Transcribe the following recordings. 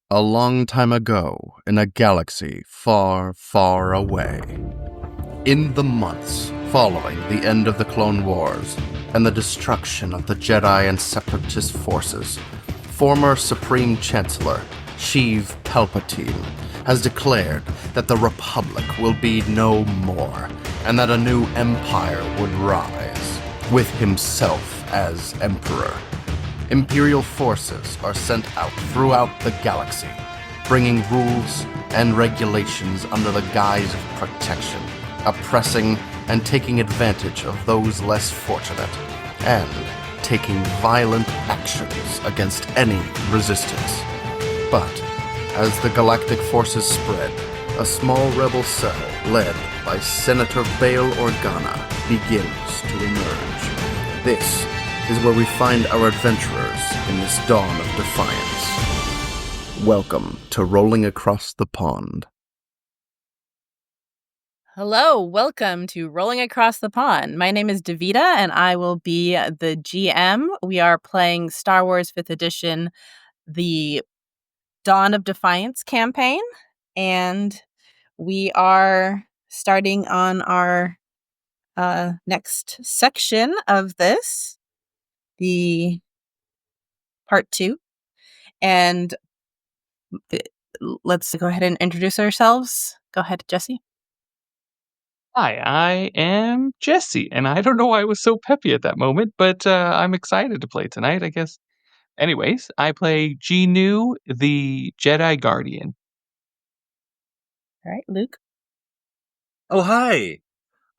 A long time ago, in a galaxy far, far away. In the months following the end of the Clone Wars and the destruction of the Jedi and Separatist forces, former Supreme Chancellor Sheev Palpatine has declared that the Republic will be no more and that a new empire would rise, with himself as Emperor. Imperial forces are sent out throughout the galaxy, bringing rules and regulations under the guise of protection, oppressing and taking advantage of those less fortunate, and taking violent actions against any resistance. But as the galactic forces spread, a small rebel cell led by Senator Bail Organa begins to emerge. This is where we find our adventurers in this dawn of defiance. Welcome to Rolling Across the Pond. Hello, welcome to Rolling Across the Pond. My name is Davita, and I will be the GM. We are playing Star Wars 5th Edition, the Dawn of Defiance campaign, and we are starting on our next section of this, the part 2. And let's go ahead and introduce ourselves. Go ahead, Jessie. Hi, I am Jessie, and I don't know why I was so peppy at that moment, but I'm excited to play tonight, I guess. Anyways, I play Gnu, the Jedi Guardian. All right, Luke. Oh, hi.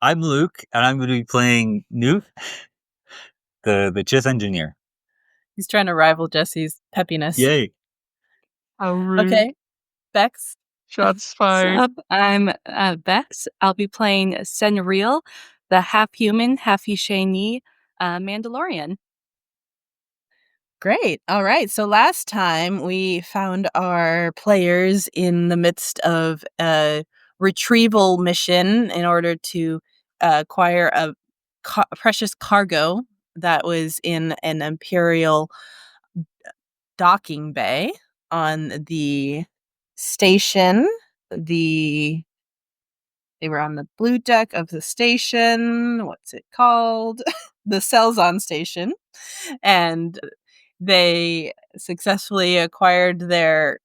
I'm Luke, and I'm going to be playing Newt, the chess engineer. He's trying to rival Jessie's peppiness. Yay. How rude. Okay, Becs. Shots fired. Sup, I'm Becs. I'll be playing Senriel, the half-human, half-Ishani Mandalorian. Great. All right. So last time we found our players in the midst of a retrieval mission in order to acquire a precious cargo that was in an Imperial docking bay on the station. They were on the blue deck of the station. What's it called? The Selzon station. And they successfully acquired their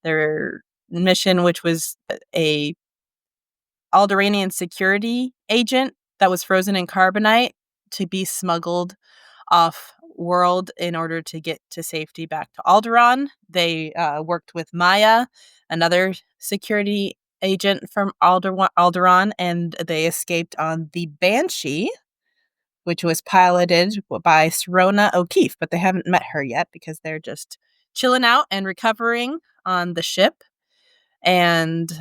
mission, which was a Alderaan security agent that was frozen in carbonite to be smuggled off world in order to get to safety back to Alderaan. They worked with Maya, another security agent from Alderaan, and they escaped on the Banshee, which was piloted by Serona O'Keefe, but they haven't met her yet because they're just chilling out and recovering on the ship. And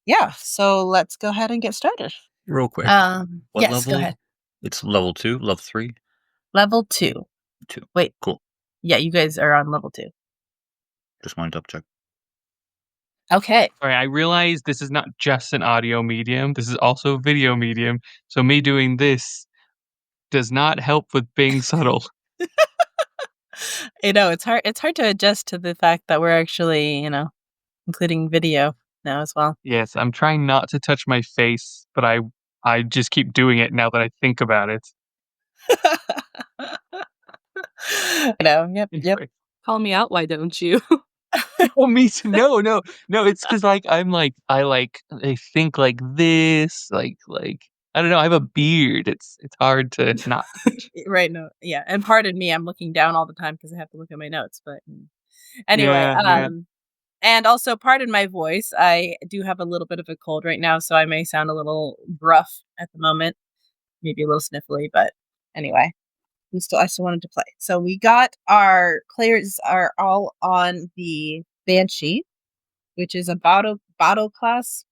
yeah, so let's go ahead and get started. Real quick. What yes, level? Go ahead. It's level 2, level 3? Level 2. 2. Wait. Cool. Yeah, you guys are on level 2. Just wanted to double check. Okay. Sorry, I realize this is not just an audio medium. This is also a video medium. So me doing this does not help with being subtle. I know, it's hard to adjust to the fact that we're actually, including video now as well. Yes, I'm trying not to touch my face, but I just keep doing it now that I think about it. Yep. Call me out, why don't you? Oh, me too. No. It's because I think like this, like I don't know. I have a beard. It's hard to not. Right. No. Yeah. And pardon me, I'm looking down all the time because I have to look at my notes. But anyway, Yeah. And also pardon my voice. I do have a little bit of a cold right now, so I may sound a little gruff at the moment, maybe a little sniffly. But anyway, I still wanted to play. So we got our players are all on the Banshee, which is a Baudo class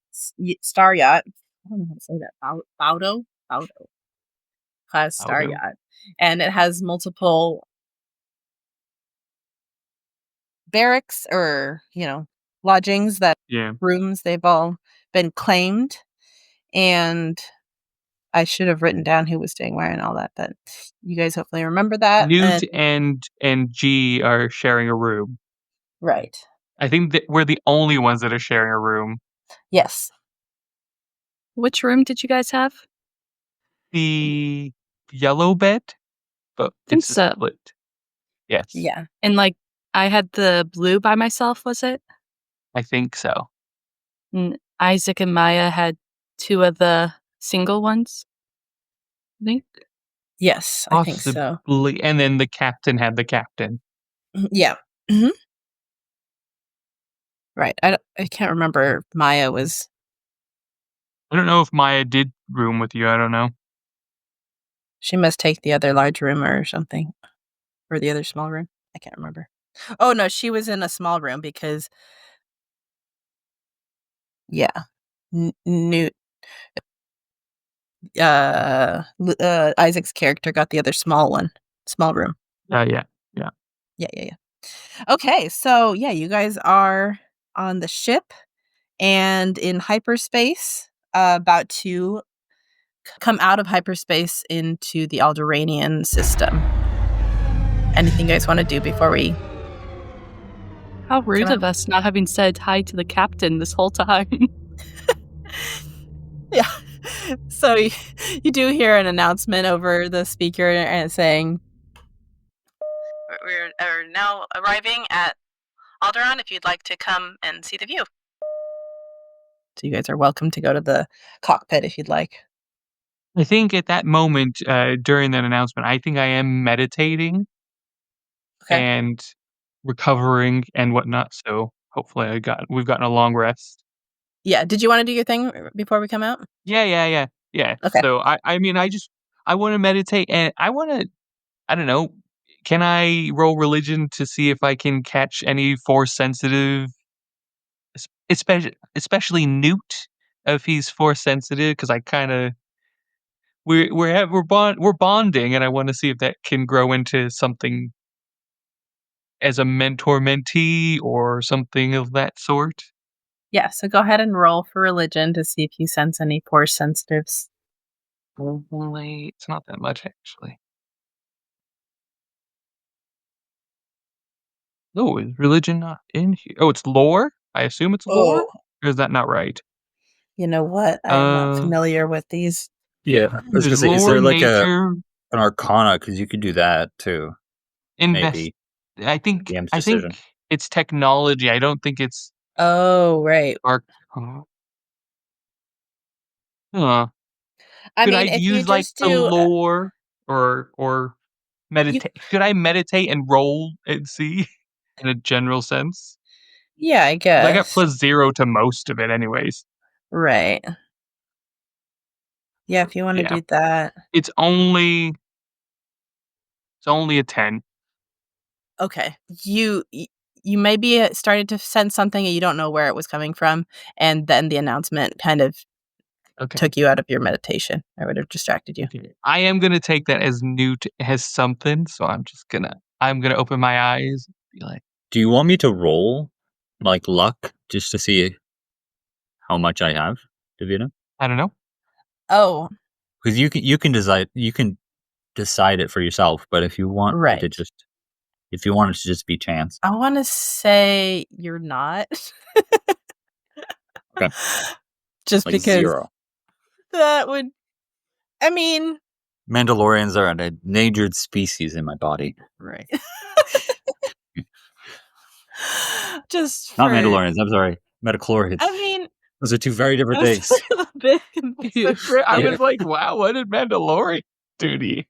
star yacht. I don't know how to say that. Baudo class star Baudo. yacht, and it has multiple barracks or lodgings rooms. They've all been claimed, and I should have written down who was staying where and all that, but you guys hopefully remember that. Newt and G are sharing a room. Right. I think that we're the only ones that are sharing a room. Yes. Which room did you guys have? The yellow bed, but Think it's a so. split. Yes. Yeah. And like I had the blue by myself, was it? I think so. And Isaac and Maya had 2 of the single ones. I think. Yes, I think so. Possibly. And then the captain had the captain. Yeah. Hmm. Right. I can't remember. Maya was. I don't know if Maya did room with you. I don't know. She must take the other large room or something, or the other small room. I can't remember. Oh no, she was in a small room because. Yeah. Newt. Isaac's character got the other small room. Yeah. Yeah. Okay, so yeah, you guys are on the ship and in hyperspace, about to come out of hyperspace into the Alderanian system. Anything you guys want to do before we? How rude Come on. of us not having said hi to the captain this whole time. Yeah. So you do hear an announcement over the speaker and saying, "We're now arriving at Alderaan. If you'd like to come and see the view." So you guys are welcome to go to the cockpit if you'd like. I think at that moment, during that announcement, I think I am meditating Okay. and recovering and whatnot. So hopefully we've gotten a long rest. Yeah. Did you want to do your thing before we come out? Yeah. Okay. So I mean, I want to meditate and I don't know. Can I roll religion to see if I can catch any force sensitive, especially Newt, if he's force sensitive? Because I kind of we're bonding, and I want to see if that can grow into something as a mentor mentee or something of that sort. Yeah. So go ahead and roll for religion to see if you sense any force sensitives. Only it's not that much actually. Oh, is religion not in here? Oh, it's lore? I assume it's lore? Oh, Or is that not right? you know what? I am not familiar with these. Yeah, I was gonna There's say, is lore, there like nature, an Arcana? Because you could do that too. invest. Maybe I think DM's I think decision. it's technology. I don't think it's Oh, right. arc. Huh. I Could I mean, if you use like just the do, lore or you, meditate? Could I meditate and roll and see in a general sense? yeah, I 'Cause I got guess. +0 to most of it, anyways. Right. Yeah, if you want to Yeah, do that. it's only a 10. Okay. You maybe started to sense something and you don't know where it was coming from, and then the announcement kind of Okay. took you out of your meditation or would have distracted you. Okay. I am gonna take that as Newt has something, so I'm gonna open my eyes and be like, Do you want me to roll like luck just to see how much I have, Davita? I don't know. Oh, Because you can decide it for yourself. But if you want right. if you want it to just be chance, I want to say you're not. Okay. Just like because 0. that would, I mean, Mandalorians are an endangered species in my body. right. Just Not for, Mandalorians. I'm sorry, Metachlorians. I mean, Those are 2 very different I was things. a little bit confused. I was like, wow, what did Mandalorian do to you?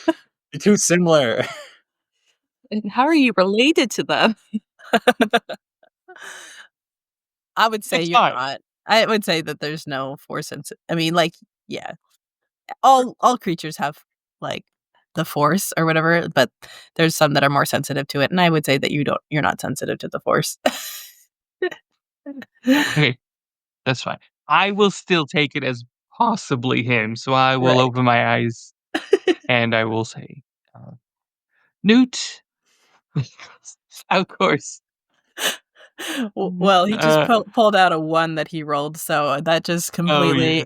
They're too similar. And how are you related to them? I would say It's you're fine. not. I would say that there's no force I mean, like, yeah, all creatures have like the force or whatever, but there's some that are more sensitive to it, and I would say that you're not sensitive to the force. Okay, that's fine. I will still take it as possibly him, so I will Right. open my eyes and I will say, Newt. Of course. Well, he just pulled out a 1 that he rolled, so that just Oh, yeah. completely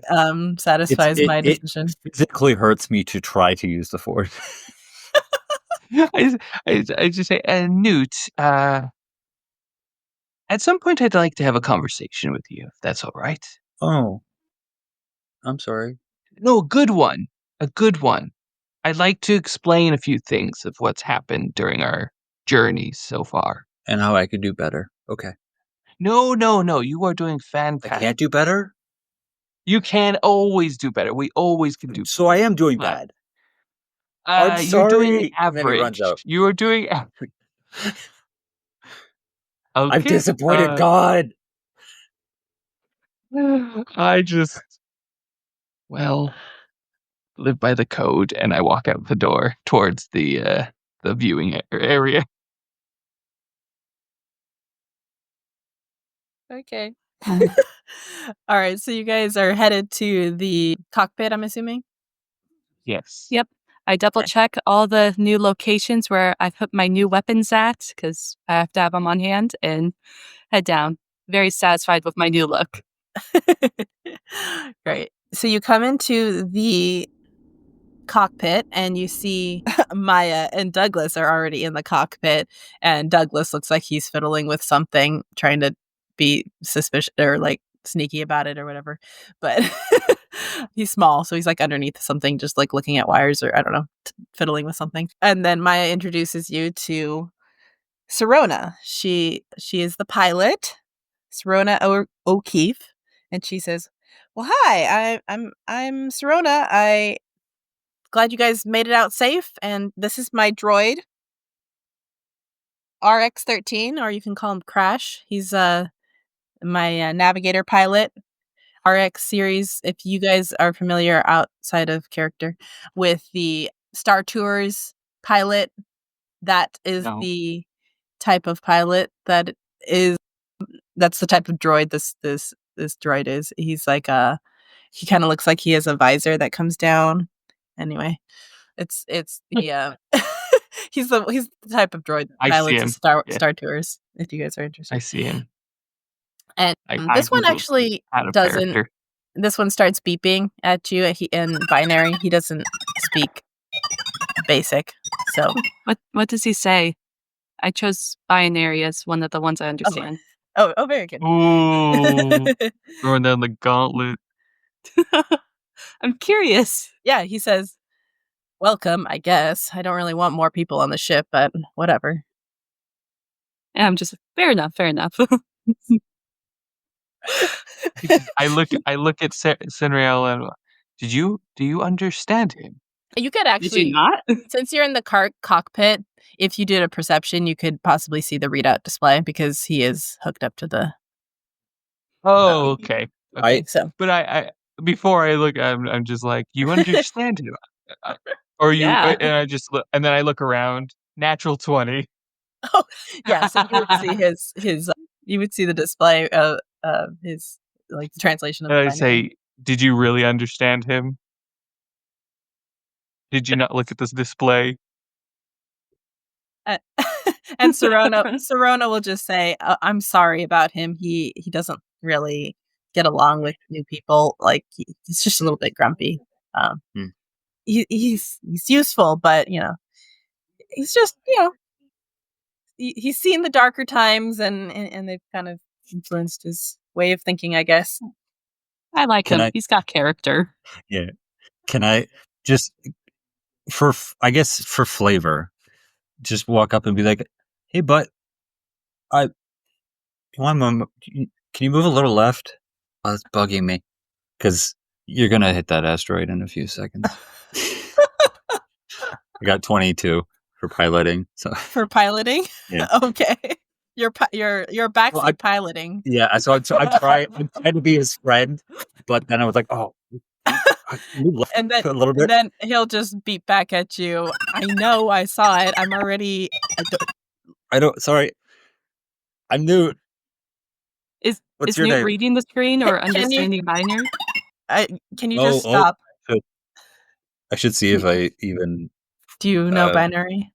satisfies my It decision. physically hurts me to try to use the force. I just say, Newt, At some point, I'd like to have a conversation with you, if that's all right. Oh, I'm sorry. No, a good one. A good one. I'd like to explain a few things of what's happened during our journeys so far. And how I could do better. Okay. No. You are doing I fantastic. can't do better? You can always do better. We always can do So I am doing But- bad. I'm You're doing sorry. And then he runs average. out. You are doing average. Okay. I've disappointed God. I just, live by the code, and I walk out the door towards the viewing area. Okay. All right, so you guys are headed to the cockpit, I'm assuming? Yes. Yep. I double check all the new locations where I put my new weapons at because I have to have them on hand and head down. Very satisfied with my new look. Great. So you come into the cockpit and you see Maya and Douglas are already in the cockpit, and Douglas looks like he's fiddling with something, trying to be suspicious or like sneaky about it or whatever. But he's small, so he's like underneath something, just like looking at wires or I don't know, fiddling with something. And then Maya introduces you to Serona. She is the pilot, Serona O'Keefe, and she says, "Well, hi, I'm Serona. I glad you guys made it out safe, and this is my droid, RX-13, or you can call him Crash. He's my navigator pilot, RX series. If you guys are familiar outside of character with the Star Tours pilot, that is No. the type of pilot that's the type of droid this droid is. He's like he kind of looks like he has a visor that comes down. Anyway, it's the he's the type of droid I see pilots him. Star Yeah. Star Tours. If you guys are interested, I see him. and I this one Googled actually out of doesn't. character. This one starts beeping at you in binary. He doesn't speak basic, so What does he say? I chose binary as one of the ones I understand. oh, very good. Ooh, throwing down the gauntlet. I'm curious. Yeah, he says, "Welcome, I guess. I don't really want more people on the ship, but whatever." And I'm just fair enough. I look at Senriel and do you understand him? You could Did actually, you not? since you're in the cockpit, if you did a perception, you could possibly see the readout display because he is hooked up to the Oh, okay. thing. So But I before I look, I'm just like, you understand him, or you, Yeah. and I just look, and then I look around. Natural 20. yeah, so you would see his you would see the display of his like the translation of And the I binary. say, did you really understand him? Did you not look at this display? And Serona will just say, "I'm sorry about him. He doesn't really get along with new people. Like he's just a little bit grumpy. Hmm. He's useful, but he's just he's seen the darker times, and they've kind of influenced his way of thinking, I guess." I like Can him. I- He's got character. Yeah. Can I just I guess for flavor, just walk up and be like, "Hey, but can you move a little left? Oh, it's bugging me because you're gonna hit that asteroid in a few seconds." I got 22 for piloting. So For piloting, Yeah. Okay, you're backseat Well, piloting. yeah, so I'm trying to be his friend, but then I was like, "Oh, can you left And then, a little bit." then he'll just beat back at you. I know, I saw it. I'm already. I don't. Sorry, I'm Newt. Is What's is your Newt name? reading the screen or Can you- understanding binary? Can you just Oh, stop? I should see if I even. Do you know uh, binary?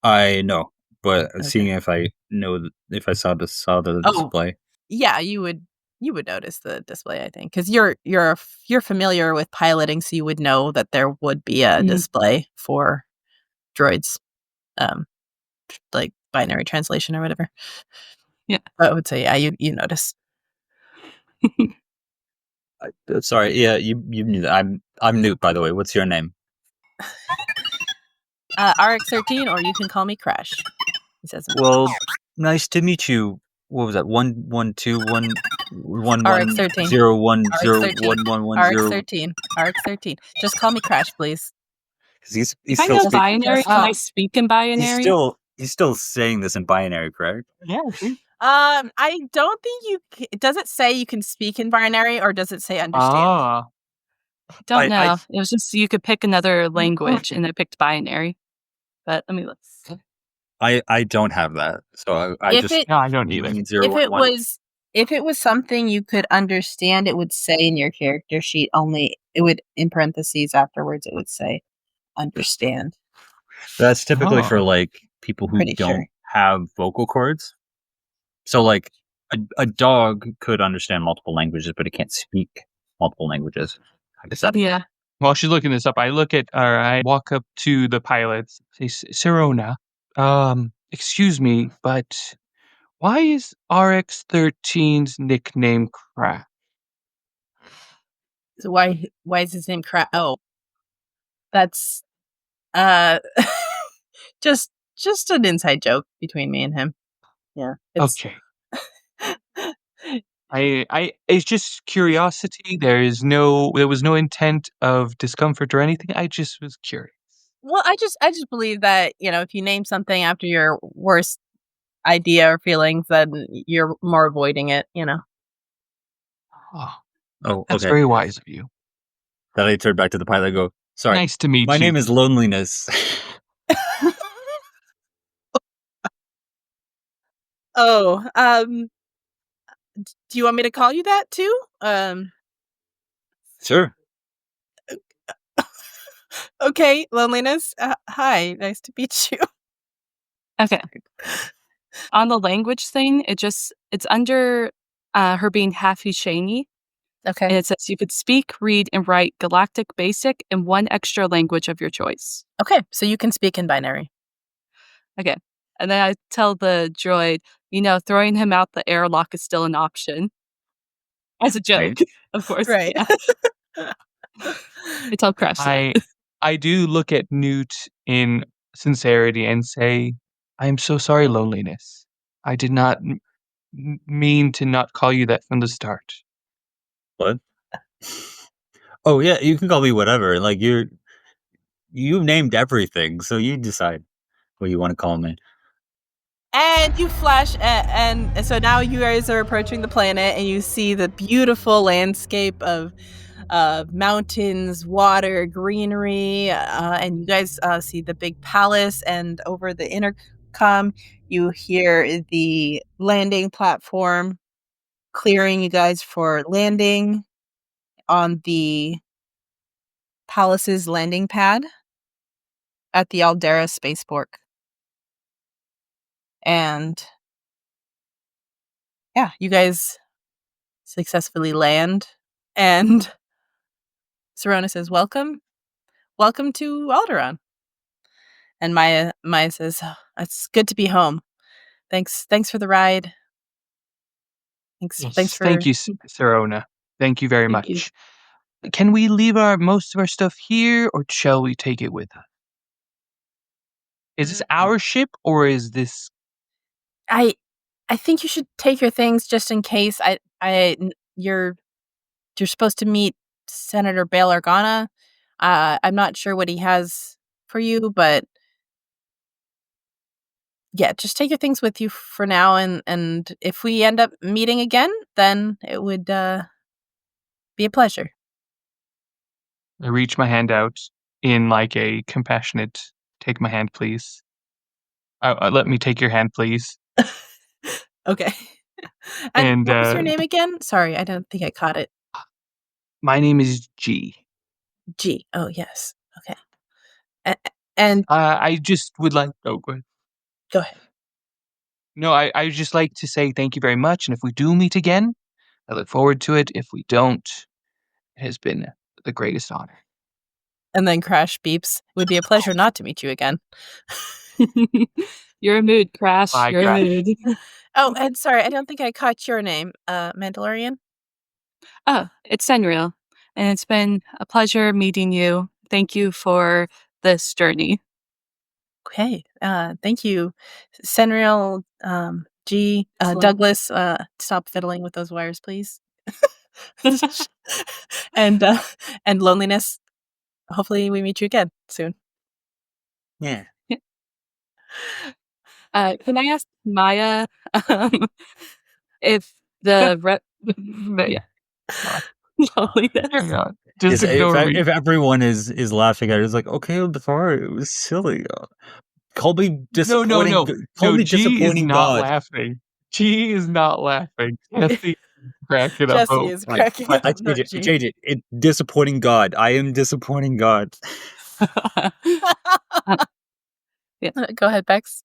I know, but Okay. seeing if I know if I saw the Oh. display. Yeah, you would notice the display, I think, because you're familiar with piloting, so you would know that there would be a Mhm. display for droids, like binary translation or whatever. I would say, yeah, you notice. Sorry, yeah, you knew that. I'm Newt, by the way. What's your name? RX13, or you can call me Crash. He says, Well, nice to meet you. What was that? 1121111 RX13. 01101110. RX13. Just call me Crash, please. He's If I still know speaking. binary, can I speak in binary? He's still saying this in binary, correct? Yeah, see? I don't think does it say you can speak in binary, or does it say understand? Ah. Don't know. It was just you could pick another language, and I picked binary. But let me look. I don't have that, so I If just it- No, I don't either. If it was something you could understand, it would say in your character sheet only. It would, in parentheses afterwards, it would say understand. That's typically for Oh. like people who Pretty don't sure. have vocal cords. So like a dog could understand multiple languages, but it can't speak multiple languages. How does that? Yeah. While she's looking this up, I walk up to the pilots, say, Sirona, excuse me, but why is RX13's nickname Crash? So why is his name Crash? Oh, that's just an inside joke between me and him. Yeah. Okay. It's just curiosity. There was no intent of discomfort or anything. I just was curious. Well, I just believe that, if you name something after your worst idea or feelings, then you're more avoiding it, Oh, Oh, that's okay. very wise of you. Then I turn back to the pilot and go, sorry, Nice to meet my you. name is Loneliness. Oh, do you want me to call you that too? Sure. Okay, Loneliness. Hi, nice to meet you. Okay. On the language thing, it's under her being half Hushani. Okay. And it says you could speak, read, and write Galactic Basic in one extra language of your choice. Okay, so you can speak in binary. Okay. And then I tell the droid, throwing him out the airlock is still an option. As a joke, of course. Right. Yeah. I tell Crash that. I do look at Newt in sincerity and say, I am so sorry, Loneliness. I did not mean to not call you that from the start. What? Oh yeah, you can call me whatever. Like you named everything, so you decide what you want to call me. And you flash, and so now you guys are approaching the planet, and you see the beautiful landscape of mountains, water, greenery, and you guys see the big palace. And over the intercom, you hear the landing platform clearing you guys for landing on the palace's landing pad at the Alderaan spaceport. And yeah, you guys successfully land, and Sirona says, welcome to Alderaan. And Maya says, oh, it's good to be home. Thanks for the ride. Thanks for... Thank you, Sirona. Thank you very Thank you. much. Can we leave most of our stuff here, or shall we take it with us? Is this our ship, or is this... I think you should take your things just in case. You're supposed to meet Senator Bail Organa. I'm not sure what he has for you, but yeah, just take your things with you for now, and if we end up meeting again, then it would be a pleasure. I reach my hand out in like a compassionate, take my hand, please. Let me take your hand, please. Okay. And what was your name again? Sorry, I don't think I caught it. My name is G. G. Oh, yes. Okay. And I just would like... Oh, go ahead. go ahead. No, I would just like to say thank you very much. And if we do meet again, I look forward to it. If we don't, it has been the greatest honor. And then Crash beeps. It would be a pleasure not to meet you again. You're a mood, Crash. Bye, You're a Crash. mood. Oh, and sorry, I don't think I caught your name, Mandalorian. Oh, it's Senriel. And it's been a pleasure meeting you. Thank you for this journey. Okay, thank you, Senriel, G, Excellent. Douglas. Stop fiddling with those wires, please. and loneliness. Hopefully, we meet you again soon. Yeah. Can I ask Maya if the rep? Yeah. Loneliness. Hang on. Just Yes, ignore me. if everyone is laughing at it, it's like, okay, I'm sorry, it was silly. Call me disappointing. No. Call me G is disappointing not God. laughing. G is not laughing. Jesse is cracking up. Jesse is cracking up. I not changed it. G. Change it. Disappointing God. I am disappointing God. Go ahead, Bex.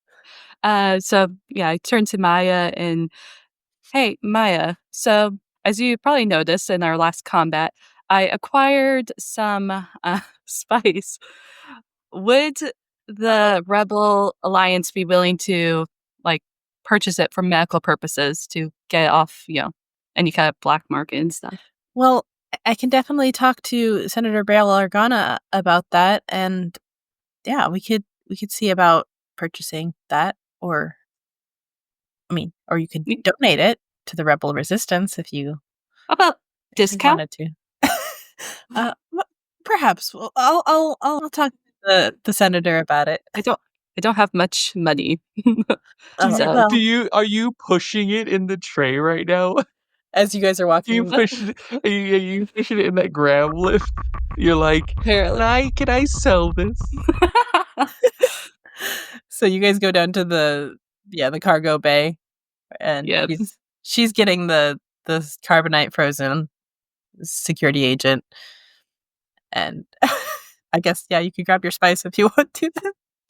So yeah, I turned to Maya and hey, Maya. So as you probably noticed in our last combat, I acquired some spice. Would the Rebel Alliance be willing to like purchase it for medical purposes to get off, any kind of black market and stuff? Well, I can definitely talk to Senator Bail Organa about that, and yeah, we could see about purchasing that, or you could donate it to the Rebel Resistance if you How about discount? wanted to. Perhaps. Well, I'll talk to the senator about it. I don't have much money. Well, Are you pushing it in the tray right now? as you guys are Are walking, you pushing it? Are you pushing it in that grab lift? You're like, Apparently. can I sell this? so you guys go down to the cargo bay, and Yep. she's getting the carbonite frozen security agent, and I guess you can grab your spice if you want to.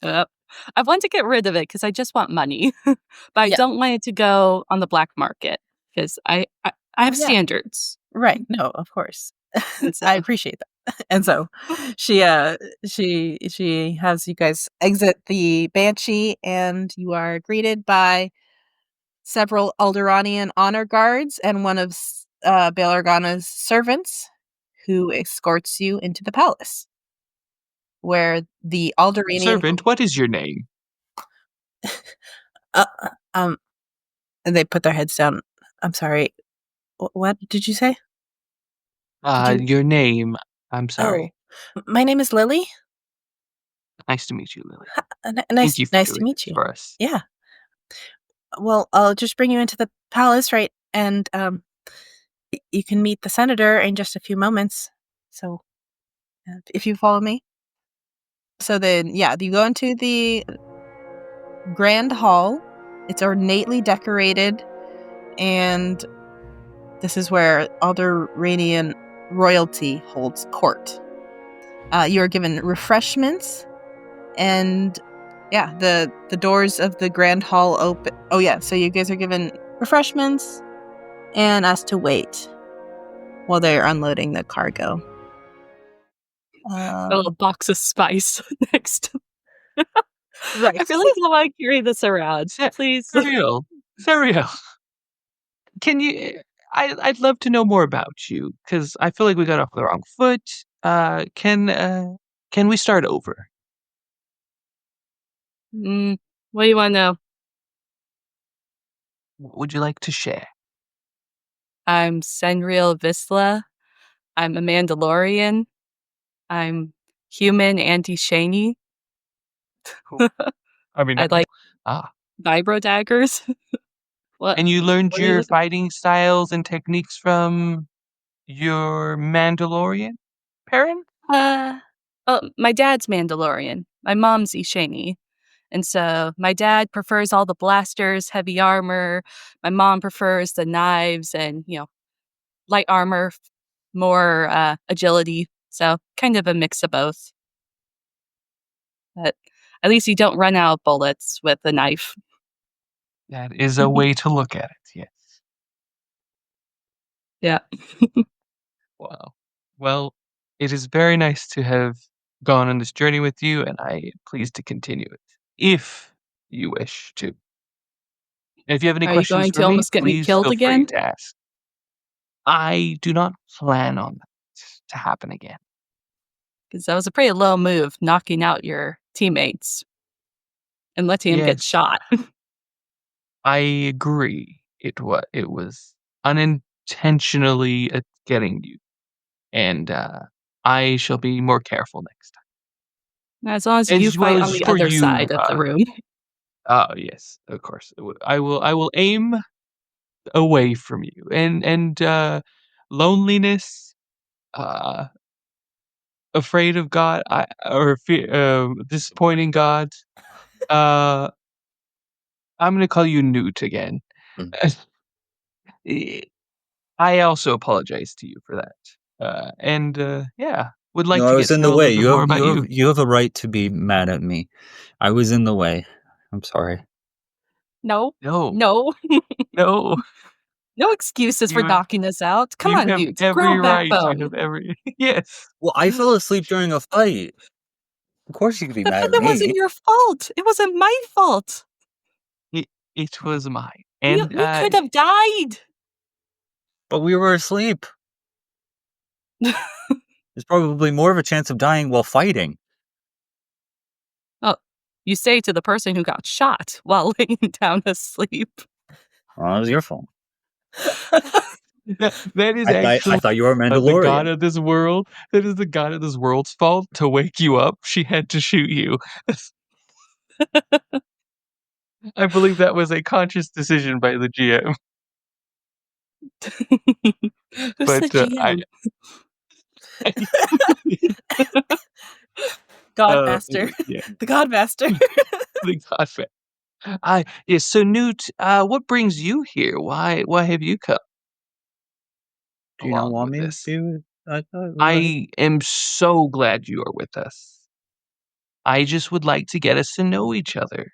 Yep. I want to get rid of it because I just want money, but I Yeah. don't want it to go on the black market because I have Yeah. standards. Right? No, of course. And so- I appreciate that. And so she has you guys exit the Banshee, and you are greeted by several Alderaanian honor guards and one of Bail Organa's servants, who escorts you into the palace, where the Alderaanian Servant, what is your name? and they put their heads down. I'm sorry. What did you say? Your name. I'm sorry. My name is Lily. Nice to meet you, Lily. Nice Thank you for to doing meet this you. for us. Yeah. Well, I'll just bring you into the palace, right? And you can meet the senator in just a few moments. So, if you follow me. So then, you go into the grand hall. It's ornately decorated, and this is where Alderaanian royalty holds court. You are given refreshments, and the doors of the grand hall open. Oh yeah, so you guys are given refreshments and asked to wait while they're unloading the cargo. a little box of spice next to Right. I feel like I want to carry this around. Please. Serial. Can you? I'd love to know more about you because I feel like we got off the wrong foot. Can we start over? What do you want to know? What would you like to share? I'm Senriel Visla. I'm a Mandalorian. I'm human anti-shiny. I mean, I like ah. vibro daggers. What? And you learned What are you your looking- fighting styles and techniques from your Mandalorian parent? My dad's Mandalorian. My mom's Ishani. And so my dad prefers all the blasters, heavy armor. My mom prefers the knives and, light armor, more agility. So kind of a mix of both. But at least you don't run out of bullets with a knife. That is a way to look at it, yes. Yeah. Wow. Well, it is very nice to have gone on this journey with you, and I am pleased to continue it. If you wish to. And if you have any Are you questions going for to me, almost get me please killed feel free again? to ask. I do not plan on that to happen again. Because that was a pretty low move, knocking out your teammates and letting him get Yes, shot. I agree. It was unintentionally getting you, and I shall be more careful next time. As long as you As well fight on as the for other you. side of the room. Oh yes, of course. I will aim away from you, and loneliness, uh, afraid of God, or disappointing God. Uh, I'm gonna call you Newt again. Mm. I also apologize to you for that. And yeah, would like No, I to was get to in know the a little way. bit more about you. You have a right to be mad at me. I was in the way. I'm sorry. No, No, no, no, no excuses for you have, knocking us out. Come you on, have Newt, grow every a right. You backbone. have every yes. Well, I fell asleep during a fight. Of course you could be But mad at that wasn't me. your fault. It wasn't my fault. It was mine, We, and we could have died. But we were asleep. There's probably more of a chance of dying while fighting. Oh, you say to the person who got shot while laying down asleep. Well, it was your fault. that is I actually thought you were a the god Mandalorian. of this world. That is the god of this world's fault to wake you up. She had to shoot you. I believe that was a conscious decision by the GM. Who's the But GM? I Godmaster. yeah, The Godmaster. the god. I yes. So Newt, what brings you here? Why have you come Do you not along want with me to this? be with? I thought we were. I am so glad you are with us. I just would like to get us to know each other.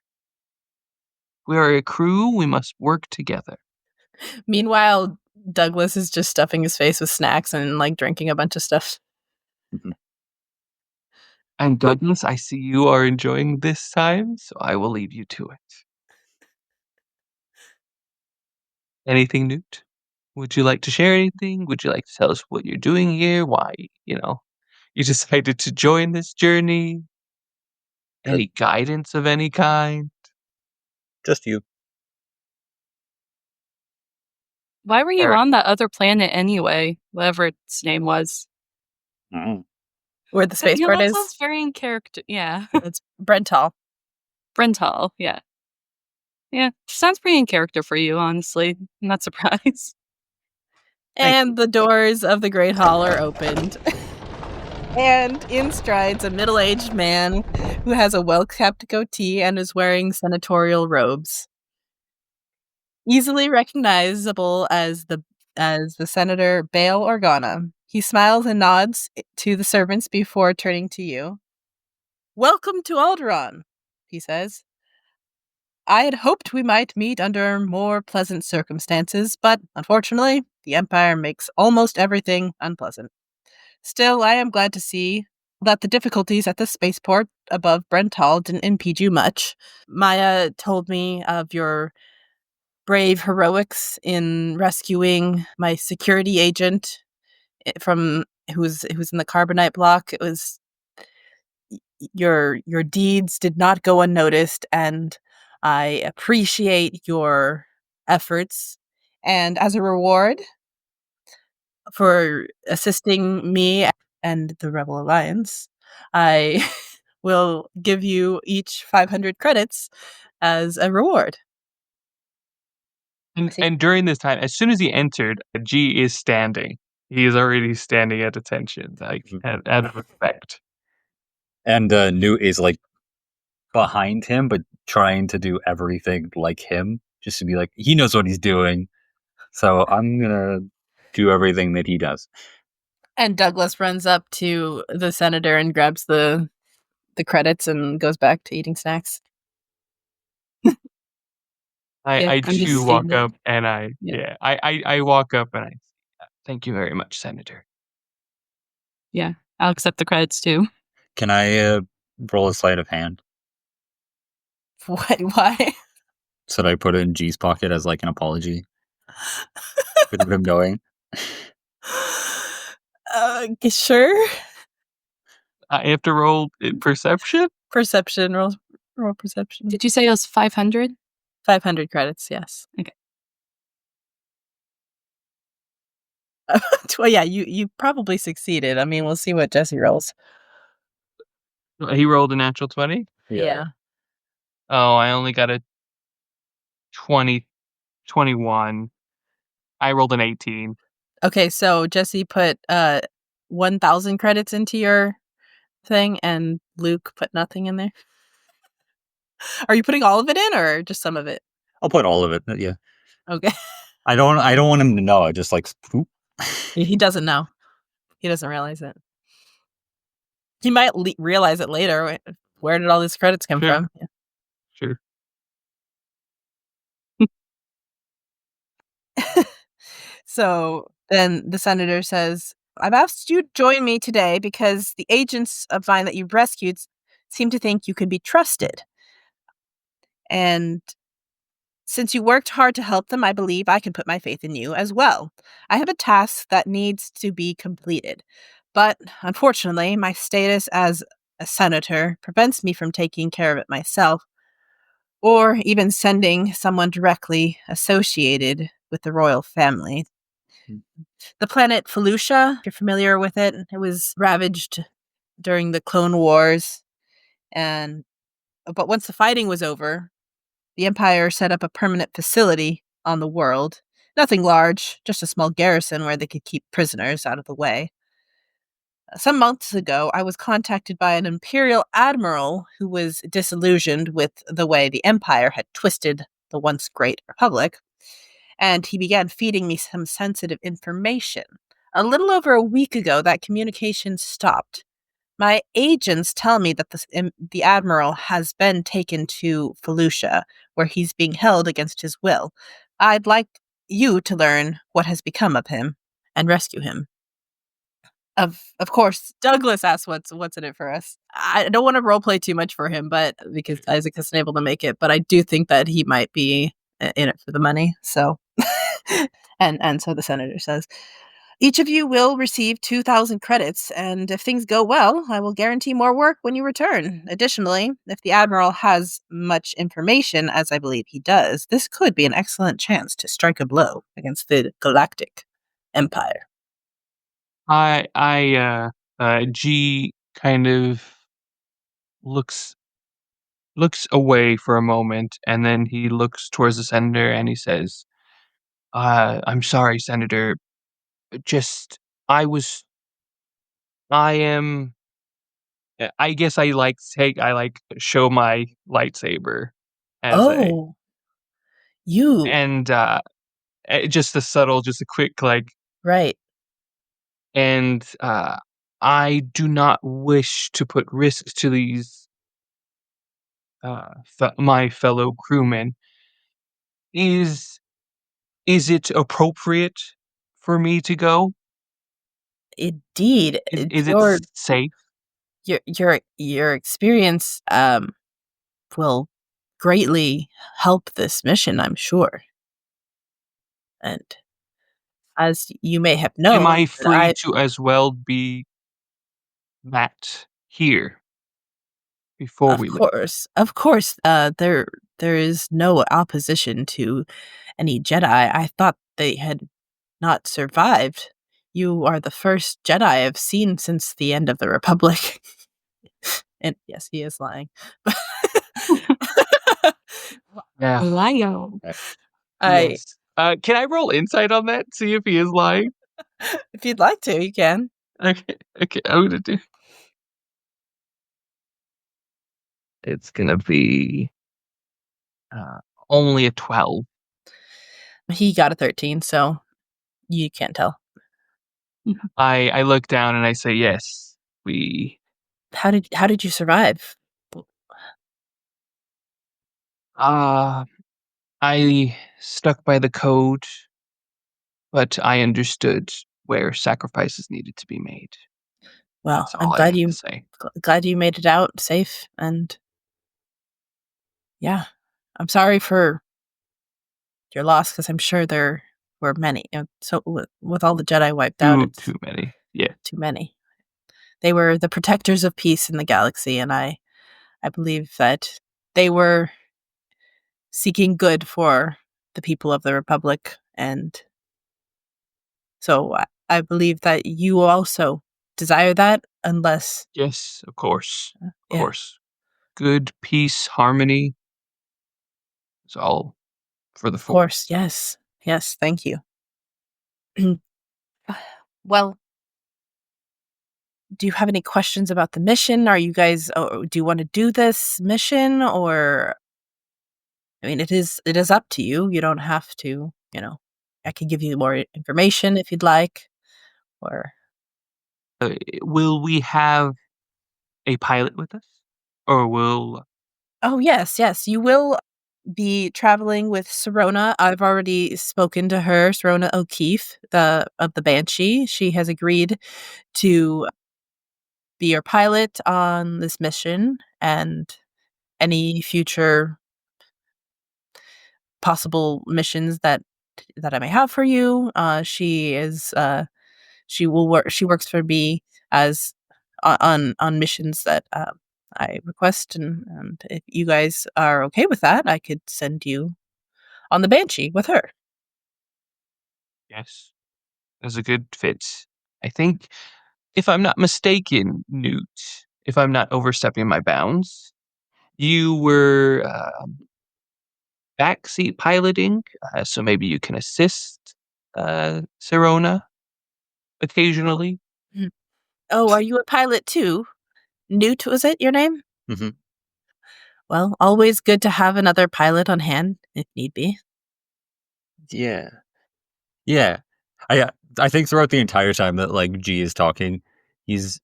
We are a crew. We must work together. Meanwhile, Douglas is just stuffing his face with snacks and like drinking a bunch of stuff. And Douglas, I see you are enjoying this time, so I will leave you to it. Anything, Newt? Would you like to share anything? Would you like to tell us what you're doing here? Why, you decided to join this journey? Any guidance of any kind? Just you. Why were you Alright. on that other planet anyway? Whatever its name was. Mm. Where the spaceport That is. sounds very in character. Yeah. It's Brental. Brental. Yeah. Yeah. Sounds pretty in character for you, honestly. I'm not surprised. And the doors of the Great Hall are opened. And in strides a middle-aged man who has a well-kept goatee and is wearing senatorial robes. Easily recognizable as the Senator Bail Organa. He smiles and nods to the servants before turning to you. "Welcome to Alderaan," he says. "I had hoped we might meet under more pleasant circumstances, but unfortunately, the Empire makes almost everything unpleasant. Still, I am glad to see that the difficulties at the spaceport above Brental didn't impede you much. Maya told me of your brave heroics in rescuing my security agent from who's in the carbonite block. It was your deeds did not go unnoticed, and I appreciate your efforts. And as a reward for assisting me and the Rebel Alliance, I will give you each 500 credits as a reward." And during this time, as soon as he entered, G is standing. He is already standing at attention, like out of respect. And Newt is like behind him, but trying to do everything like him, just to be like he knows what he's doing. So I'm gonna do everything that he does. And Douglas runs up to the senator and grabs the credits and goes back to eating snacks. Yeah, I I'm just too walk standing. up and I walk up and I thank you very much, Senator. Yeah. I'll accept the credits too. Can I roll a sleight of hand? Why? So I put it in G's pocket as like an apology with him going. Sure. I have to roll perception? Perception. Roll perception. Did you say it was 500? 500 credits, yes. Okay. Well, yeah, you probably succeeded. I mean, we'll see what Jessie rolls. He rolled a natural 20? Yeah. Oh, I only got a 21. I rolled an 18. Okay, so Jessie put 1,000 credits into your thing, and Luke put nothing in there. Are you putting all of it in, or just some of it? I'll put all of it. Yeah. Okay. I don't want him to know. I just like poop. He doesn't know. He doesn't realize it. He might realize it later. Where did all these credits come Sure. from? Yeah. Sure. So then the senator says, I've asked you to join me today because the agents of mine that you've rescued seem to think you can be trusted. And since you worked hard to help them, I believe I can put my faith in you as well. I have a task that needs to be completed. But unfortunately, my status as a senator prevents me from taking care of it myself, or even sending someone directly associated with the royal family. The planet Felucia, if you're familiar with it, it was ravaged during the Clone Wars. But once the fighting was over, the Empire set up a permanent facility on the world. Nothing large, just a small garrison where they could keep prisoners out of the way. Some months ago, I was contacted by an Imperial admiral who was disillusioned with the way the Empire had twisted the once great Republic, and he began feeding me some sensitive information. A little over a week ago, that communication stopped. My agents tell me that the Admiral has been taken to Felucia, where he's being held against his will. I'd like you to learn what has become of him and rescue him. Of course, Douglas asks what's in it for us. I don't want to roleplay too much for him, but because Isaac isn't able to make it, but I do think that he might be in it for the money. So, and so the senator says, each of you will receive 2,000 credits, and if things go well, I will guarantee more work when you return. Additionally, if the Admiral has much information, as I believe he does, this could be an excellent chance to strike a blow against the Galactic Empire. G kind of looks away for a moment, and then he looks towards the senator and he says, I'm sorry, Senator. Just I am I guess I show my lightsaber as You. and just a quick Right. and I do not wish to put risks to these my fellow crewmen. Is it appropriate for me to go? Indeed. Is it Your safe? your experience will greatly help this mission, I'm sure. And as you may have known, Am I that free to as well be that here before we leave? Of course, there is no opposition to any Jedi. I thought they had not survived. You are the first Jedi I've seen since the end of the Republic. And yes, he is lying. Yeah. Lion. Yes. Can I roll insight on that? See if he is lying? If you'd like to, you can. Okay, I'm gonna do. It's gonna be only a 12. He got a 13, so you can't tell. I look down and I say, yes, we. How did you survive? I stuck by the code, but I understood where sacrifices needed to be made. Well, That's I'm all I have to say. glad you made it out safe, and Yeah. I'm sorry for your loss, because I'm sure there were many. So with all the Jedi wiped out, it's Too many. Yeah. too many. They were the protectors of peace in the galaxy, and I believe that they were seeking good for the people of the Republic, and so I believe that you also desire that, unless, Yes, of course. Of yeah, course. Good peace, harmony. It's all for the of course, Force. yes, yes, thank you. Well, do you have any questions about the mission? Are you guys? Do you want to do this mission, or I mean, it is up to you. You don't have to. I can give you more information if you'd like, or Will we have a pilot with us? Or will. oh yes, yes, you will be traveling with Serona. I've already spoken to her, Serona O'Keefe, the Banshee. She has agreed to be your pilot on this mission and any future possible missions that I may have for you. She will work. She works for me as on missions that I request, and if you guys are okay with that, I could send you on the Banshee with her. Yes. That's a good fit. I think, if I'm not mistaken, Newt, if I'm not overstepping my bounds, you were backseat piloting, so maybe you can assist Sirona occasionally. Mhm. Oh, are you a pilot too? Newt, was it your name? hmm Well, always good to have another pilot on hand if need be. Yeah. Yeah. I think throughout the entire time that like G is talking, he's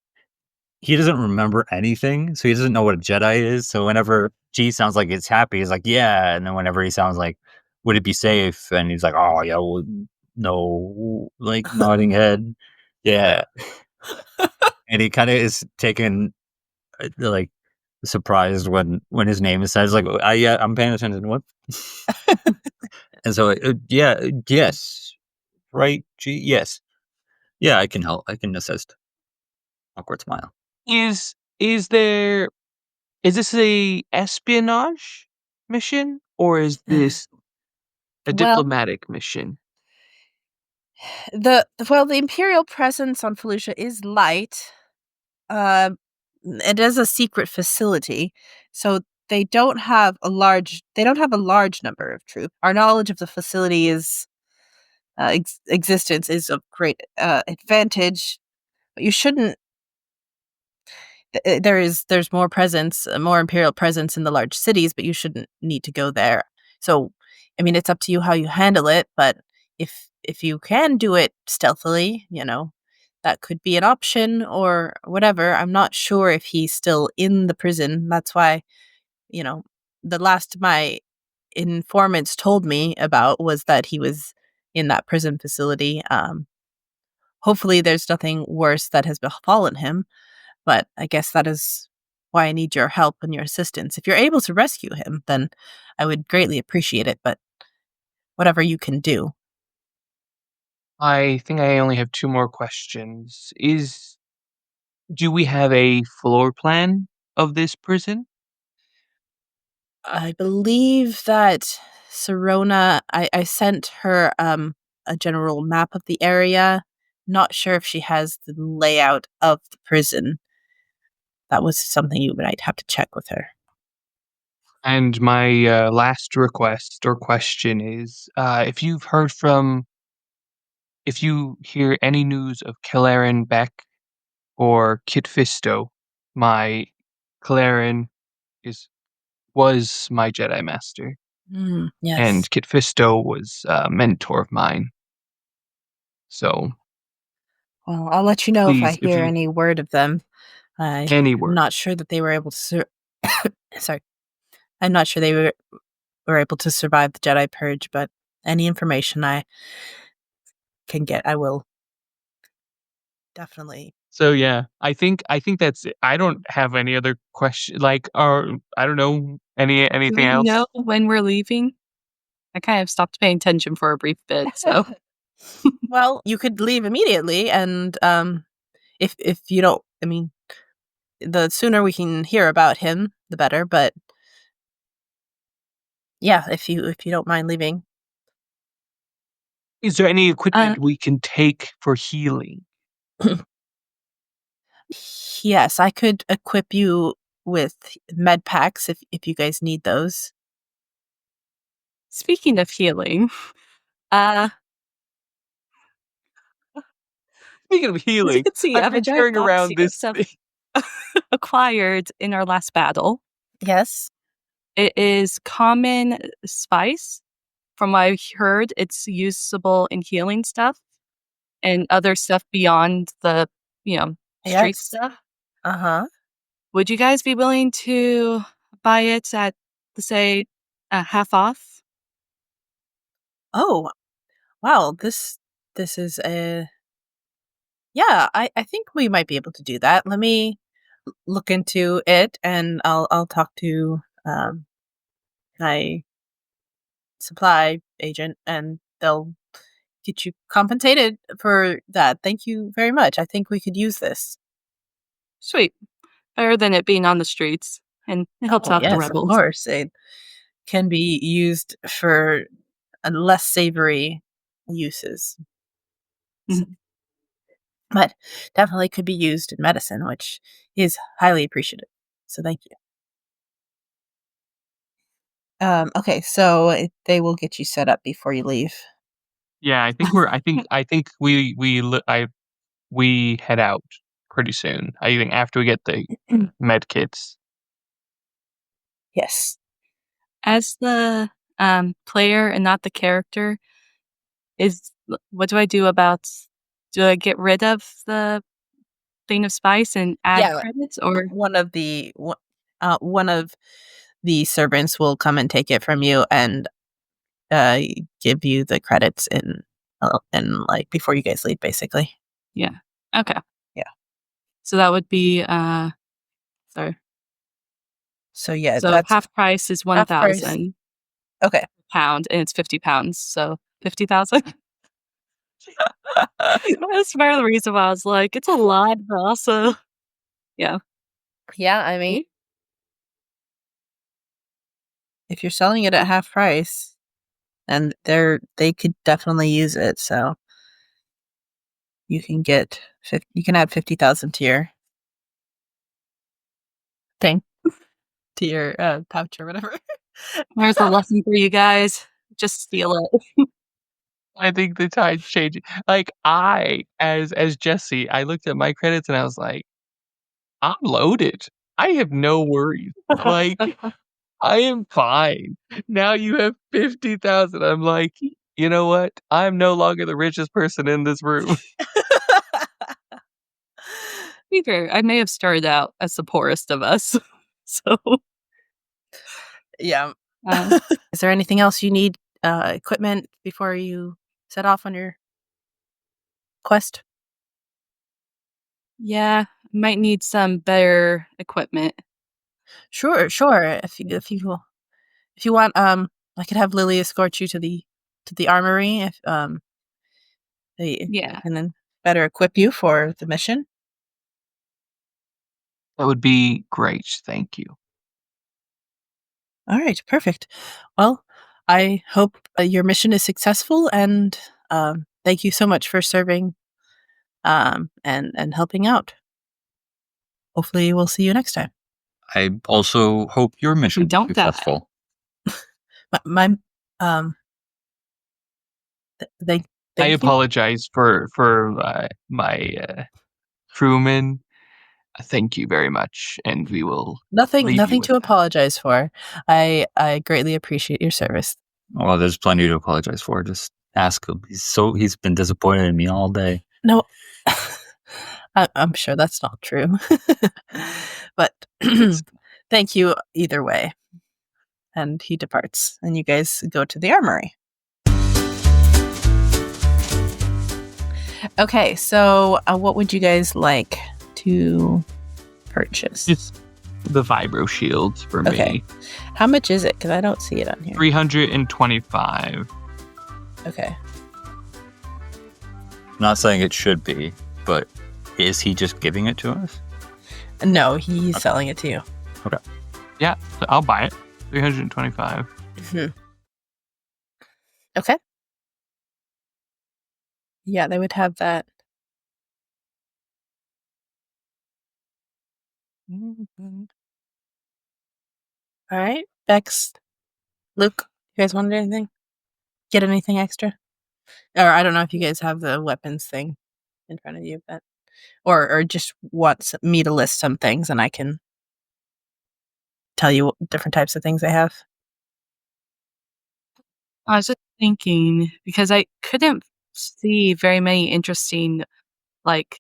he doesn't remember anything, so he doesn't know what a Jedi is. So whenever G sounds like it's happy, he's like, yeah. And then whenever he sounds like, would it be safe? And he's like, oh yeah, well, no, like nodding head. Yeah. And he kind of is taken like surprised when his name is said. It's like, yeah, I'm paying attention. What? And so, yeah, yes, right, G, yes, yeah, I can help. I can assist. Awkward smile. Is there is this a espionage mission, or is this a Well, diplomatic mission? the Imperial presence on Felucia is light. Um, it is a secret facility, so they don't have a large number of troops. Our knowledge of the facility is existence is of great advantage, but you shouldn't. There's more presence, more Imperial presence in the large cities, but you shouldn't need to go there. So, I mean, it's up to you how you handle it. But if you can do it stealthily, that could be an option or whatever. I'm not sure if he's still in the prison. That's why, you know, the last my informants told me about was that he was in that prison facility. Hopefully, there's nothing worse that has befallen him, but I guess that is why I need your help and your assistance. If you're able to rescue him, then I would greatly appreciate it, but whatever you can do. I think I only have two more questions. Do we have a floor plan of this prison? I believe that Serona, I sent her a general map of the area. Not sure if she has the layout of the prison. That was something you might have to check with her. And my last request or question is, if you hear any news of Killeran Beck or Kit Fisto, my Killeran is was my Jedi Master, Yes. and Kit Fisto was a mentor of mine. So Well, I'll let you know if I please, if hear you any word of them. I'm any word, not sure that they were able to sorry. I'm not sure they were able to survive the Jedi Purge, but any information I can get, I will definitely. So yeah, I think that's it. I don't have any other question. Like, or I don't know Do anything we else. know when we're leaving? I kind of stopped paying attention for a brief bit, so Well, you could leave immediately, and if you don't, I mean, the sooner we can hear about him, the better. But yeah, if you don't mind leaving. Is there any equipment we can take for healing? Yes, I could equip you with med packs if you guys need those. speaking of healing, Speaking of healing, let's see, I I've have a been giant carrying box around here, this so thing. acquired in our last battle. Yes. It is common spice. From what I heard, it's usable in healing stuff and other stuff beyond the, street Yes. stuff. Uh-huh. Would you guys be willing to buy it at, say, half off? Oh, wow. This is a yeah. I think we might be able to do that. Let me look into it, and I'll talk to my supply agent, and they'll get you compensated for that. Thank you very much. I think we could use this. Sweet. Better than it being on the streets. And it helps Oh, out the yes, of rebels. course. It can be used for less savory uses, Mhm. but definitely could be used in medicine, which is highly appreciated. So thank you. Okay, so they will get you set up before you leave. Yeah, I think we head out pretty soon. I think after we get the med kits. Yes. As the player and not the character, what do I do about? Do I get rid of the thing of spice and add Yeah, credits, or one of the servants will come and take it from you and give you the credits in like before you guys leave, basically. yeah? Okay, Yeah. so that would be sorry. So yeah, So that's half price is half price. 1,000 Okay. pound, and it's 50 pounds, so 50,000. That's part of the reason why I was like, it's a lot, but also, yeah. Yeah, I mean, if you're selling it at half price, and they could definitely use it, so you can get you can add 50,000 to your thing, to your pouch or whatever. There's a lesson for you guys. Just steal it. I think the tide's changing. Like as Jessie, I looked at my credits and I was like, I'm loaded. I have no worries. Like I am fine. Now you have 50,000. I'm like, you know what? I'm no longer the richest person in this room. Be fair, I may have started out as the poorest of us. So, Yeah. um, Is there anything else you need equipment before you set off on your quest? yeah, might need some better equipment. Sure. If you want, I could have Lily escort you to the armory if they Yeah. can then better equip you for the mission. That would be great. Thank you. All right, perfect. Well, I hope your mission is successful, and thank you so much for serving and helping out. Hopefully, we'll see you next time. I also hope your mission is don't die. successful. My thank I you. apologize for my crewman. Thank you very much, and we will Nothing leave you with to that. apologize for. I greatly appreciate your service. Well, there's plenty to apologize for. Just ask him. He's been disappointed in me all day. No, I'm sure that's not true. But thank you either way. And he departs, and you guys go to the armory. Okay, so what would you guys like to purchase? Just the vibro shields for Okay. me. How much is it? Because I don't see it on here. 325. Okay. Not saying it should be, but is he just giving it to us? No, he's selling it to you. Yeah, so I'll buy it. 325. Okay. Yeah, they would have that. All right. Bex, Luke, you guys want anything? Get anything extra? Or I don't know if you guys have the weapons thing in front of you, but or just want me to list some things and I can tell you what different types of things they have. I was just thinking because I couldn't see very many interesting, like,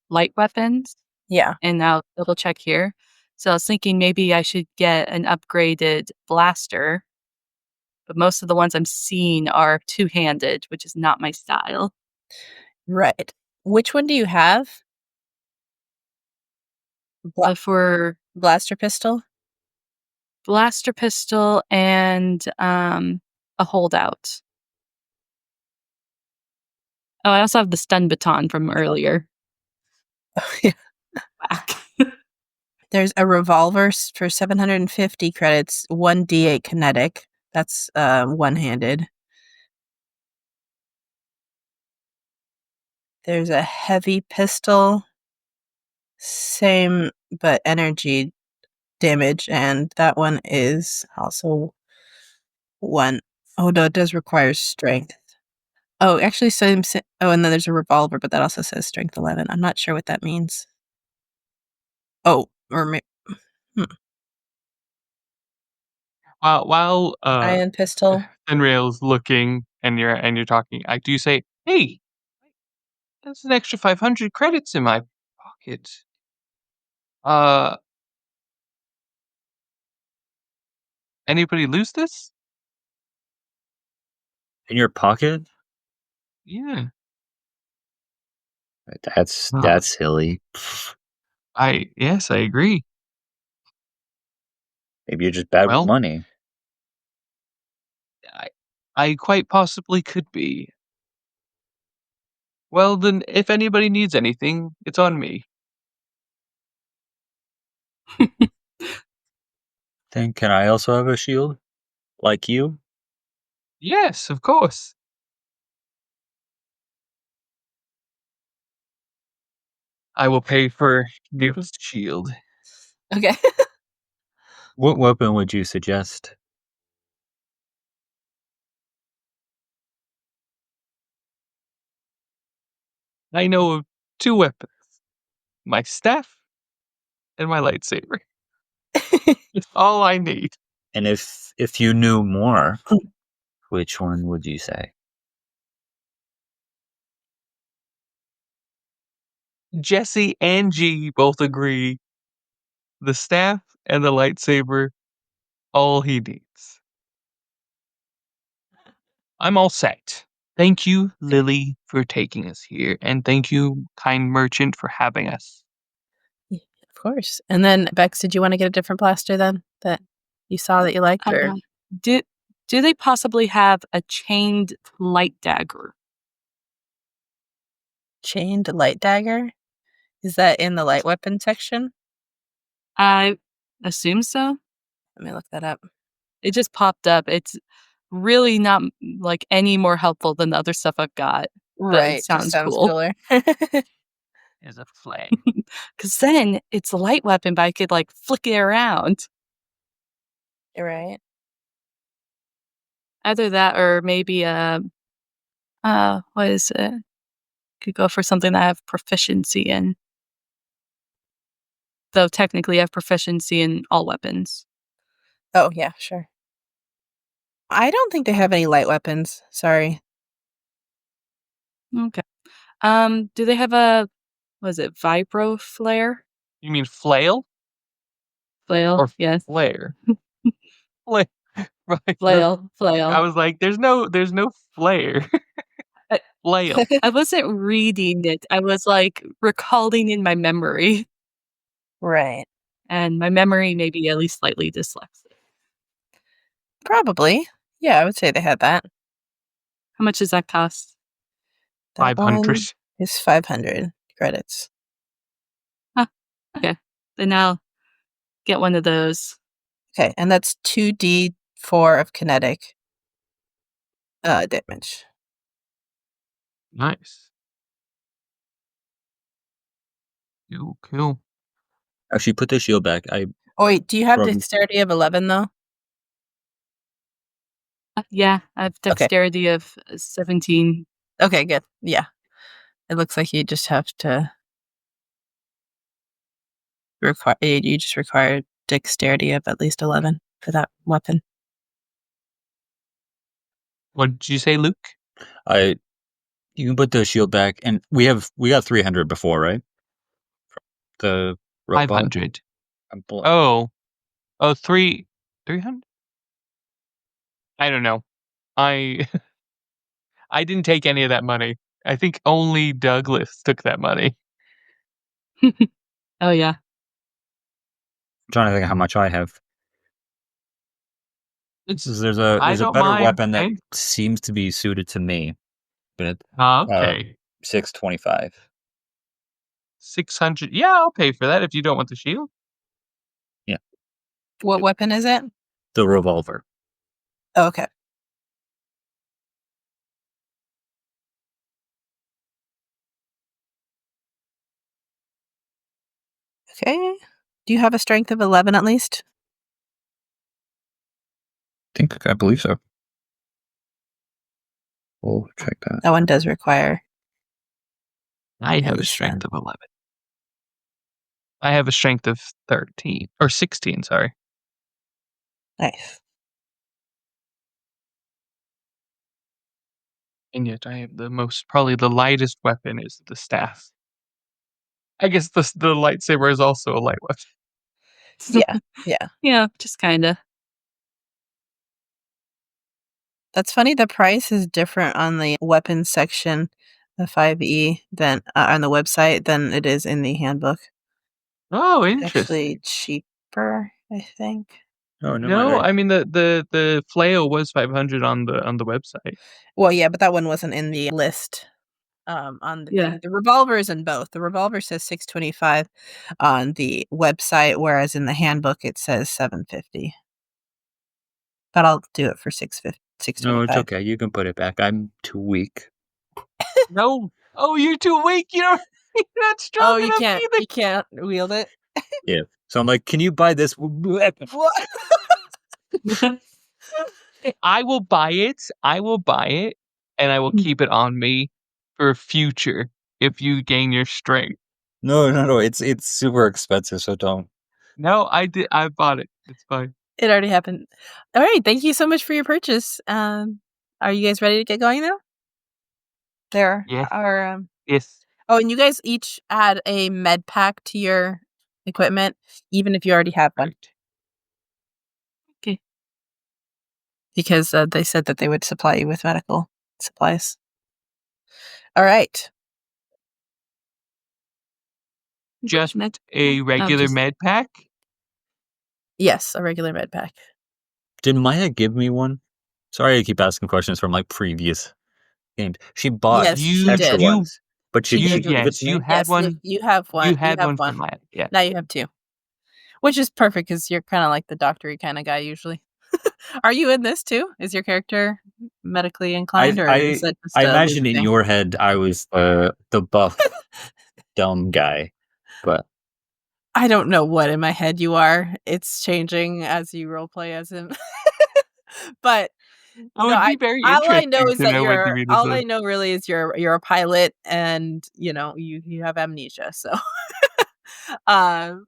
light weapons, Yeah. and I'll double check here. So I was thinking maybe I should get an upgraded blaster, but most of the ones I'm seeing are two-handed, which is not my style. Right. Which one do you have? For Blaster pistol? blaster pistol and a holdout. Oh, I also have the stun baton from earlier. Oh, yeah. Back. There's a revolver for 750 credits, 1d8 kinetic. That's one-handed. There's a heavy pistol, same but energy damage, and that one is also one. Oh no, it does require strength. Oh, actually, and then there's a revolver, but that also says strength 11. I'm not sure what that means. Oh, or While iron pistol. Senriel's looking and you're talking, I do say, hey, that's an extra 500 credits in my pocket. Anybody lose this? In your pocket? Yeah. That's silly. Yes, I agree. Maybe you're just bad Well, with money. I quite possibly could be. Well, then, if anybody needs anything, it's on me. Then can I also have a shield? Like you? Yes, of course. I will pay for Newt's shield. Okay. What weapon would you suggest? I know of 2 weapons. My staff and my lightsaber. It's all I need. And if you knew more, which one would you say? Jessie and G both agree. The staff and the lightsaber, all he needs. I'm all set. Thank you, Lily, for taking us here, and thank you, kind merchant, for having us. Of course. And then, Bex, did you want to get a different blaster then that you saw that you liked? Or Do they possibly have a chained light dagger? chained light dagger? Is that in the light weapon section? I assume so. Let me look that up. It just popped up. It's really not like any more helpful than the other stuff I've got. But it sounds cool. cooler. As a flag. Because then it's a light weapon, but I could like flick it around. You're right. Either that or maybe what is it? Could go for something that I have proficiency in. Though technically I have proficiency in all weapons. Oh, yeah, sure. I don't think they have any light weapons. Sorry. Okay. Do they have a vibro flare? You mean flail? Flail? Or yes. flare? Flare. Right. Flail. I was like, there's no flare. flail. I wasn't reading it. I was like recalling in my memory, Right. and my memory may be at least slightly dyslexic. Probably. Yeah, I would say they had that. How much does that cost? That 500. one is 500 credits. Okay, then I'll get one of those. Okay, and that's 2d4 of kinetic damage. Nice. Cool. Actually, put the shield back. Oh wait, do you have From- dexterity of 11 though? Yeah, I have Okay. dexterity of 17. Okay, good. Yeah. It looks like you just have to you just require dexterity of at least 11 for that weapon. What did you say, Luke? You can put the shield back, and we got 300 before, right? The robot. 500. Oh, 300? I don't know. I didn't take any of that money. I think only Douglas took that money. Oh yeah. I'm trying to think of how much I have. There's a I better don't mind weapon that paying. seems to be suited to me, but Okay. 625. 600. Yeah, I'll pay for that if you don't want the shield. What weapon is it? The revolver. Oh, okay. Okay. Do you have a strength of 11 at least? I believe so. We'll check that. That one does require. I have a least strength of 11. I have a strength of 13 or 16, sorry. Nice. And yet I have probably the lightest weapon is the staff. I guess the lightsaber is also a light weapon. Yeah. Yeah. Yeah, just kind of. That's funny. The price is different on the weapons section, the 5e, than on the website than it is in the handbook. Oh, It's interesting. actually cheaper, I think. Oh No, I mean the flail was 500 on the website. Well, yeah, but that one wasn't in the list. On the Yeah. thing. The revolver is in both. The revolver says 625 on the website, whereas in the handbook it says 750. But I'll do it for 650. No, it's okay. You can put it back. I'm too weak. No. Oh, you're too weak. You're not strong Oh, you enough can't. either. You can't wield it. Yeah. So I'm like, can you buy this weapon? What? I will buy it. And I will keep it on me for future if you gain your strength. No. It's super expensive, so don't. No, I did. I bought it. It's fine. It already happened. All right. Thank you so much for your purchase. Are you guys ready to get going now? There Yes. are. Yes. Oh, and you guys each add a med pack to your equipment, even if you already have one, Right. Okay. because they said that they would supply you with medical supplies. All right. Just Med- a regular just- med pack. Yes, a regular med pack. Did Maya give me one? Sorry, I keep asking questions from like previous games. She bought Yes, she extra did. ones, but she She didn't did. give it to You me. had Yes, Luke, one. you have one. You had have one for Matt. Yeah. Now you have two, which is perfect because you're kind of like the doctory kind of guy usually. Are you in this too? Is your character medically inclined, or is it just I a imagine Luke in thing? your head I was the buff dumb guy, but I don't know what in my head you are. It's changing as you roleplay as him. But It no, would be very all I know interesting is to that know what you're. Davita All said. I know really is you're a pilot, and you have amnesia. So, um,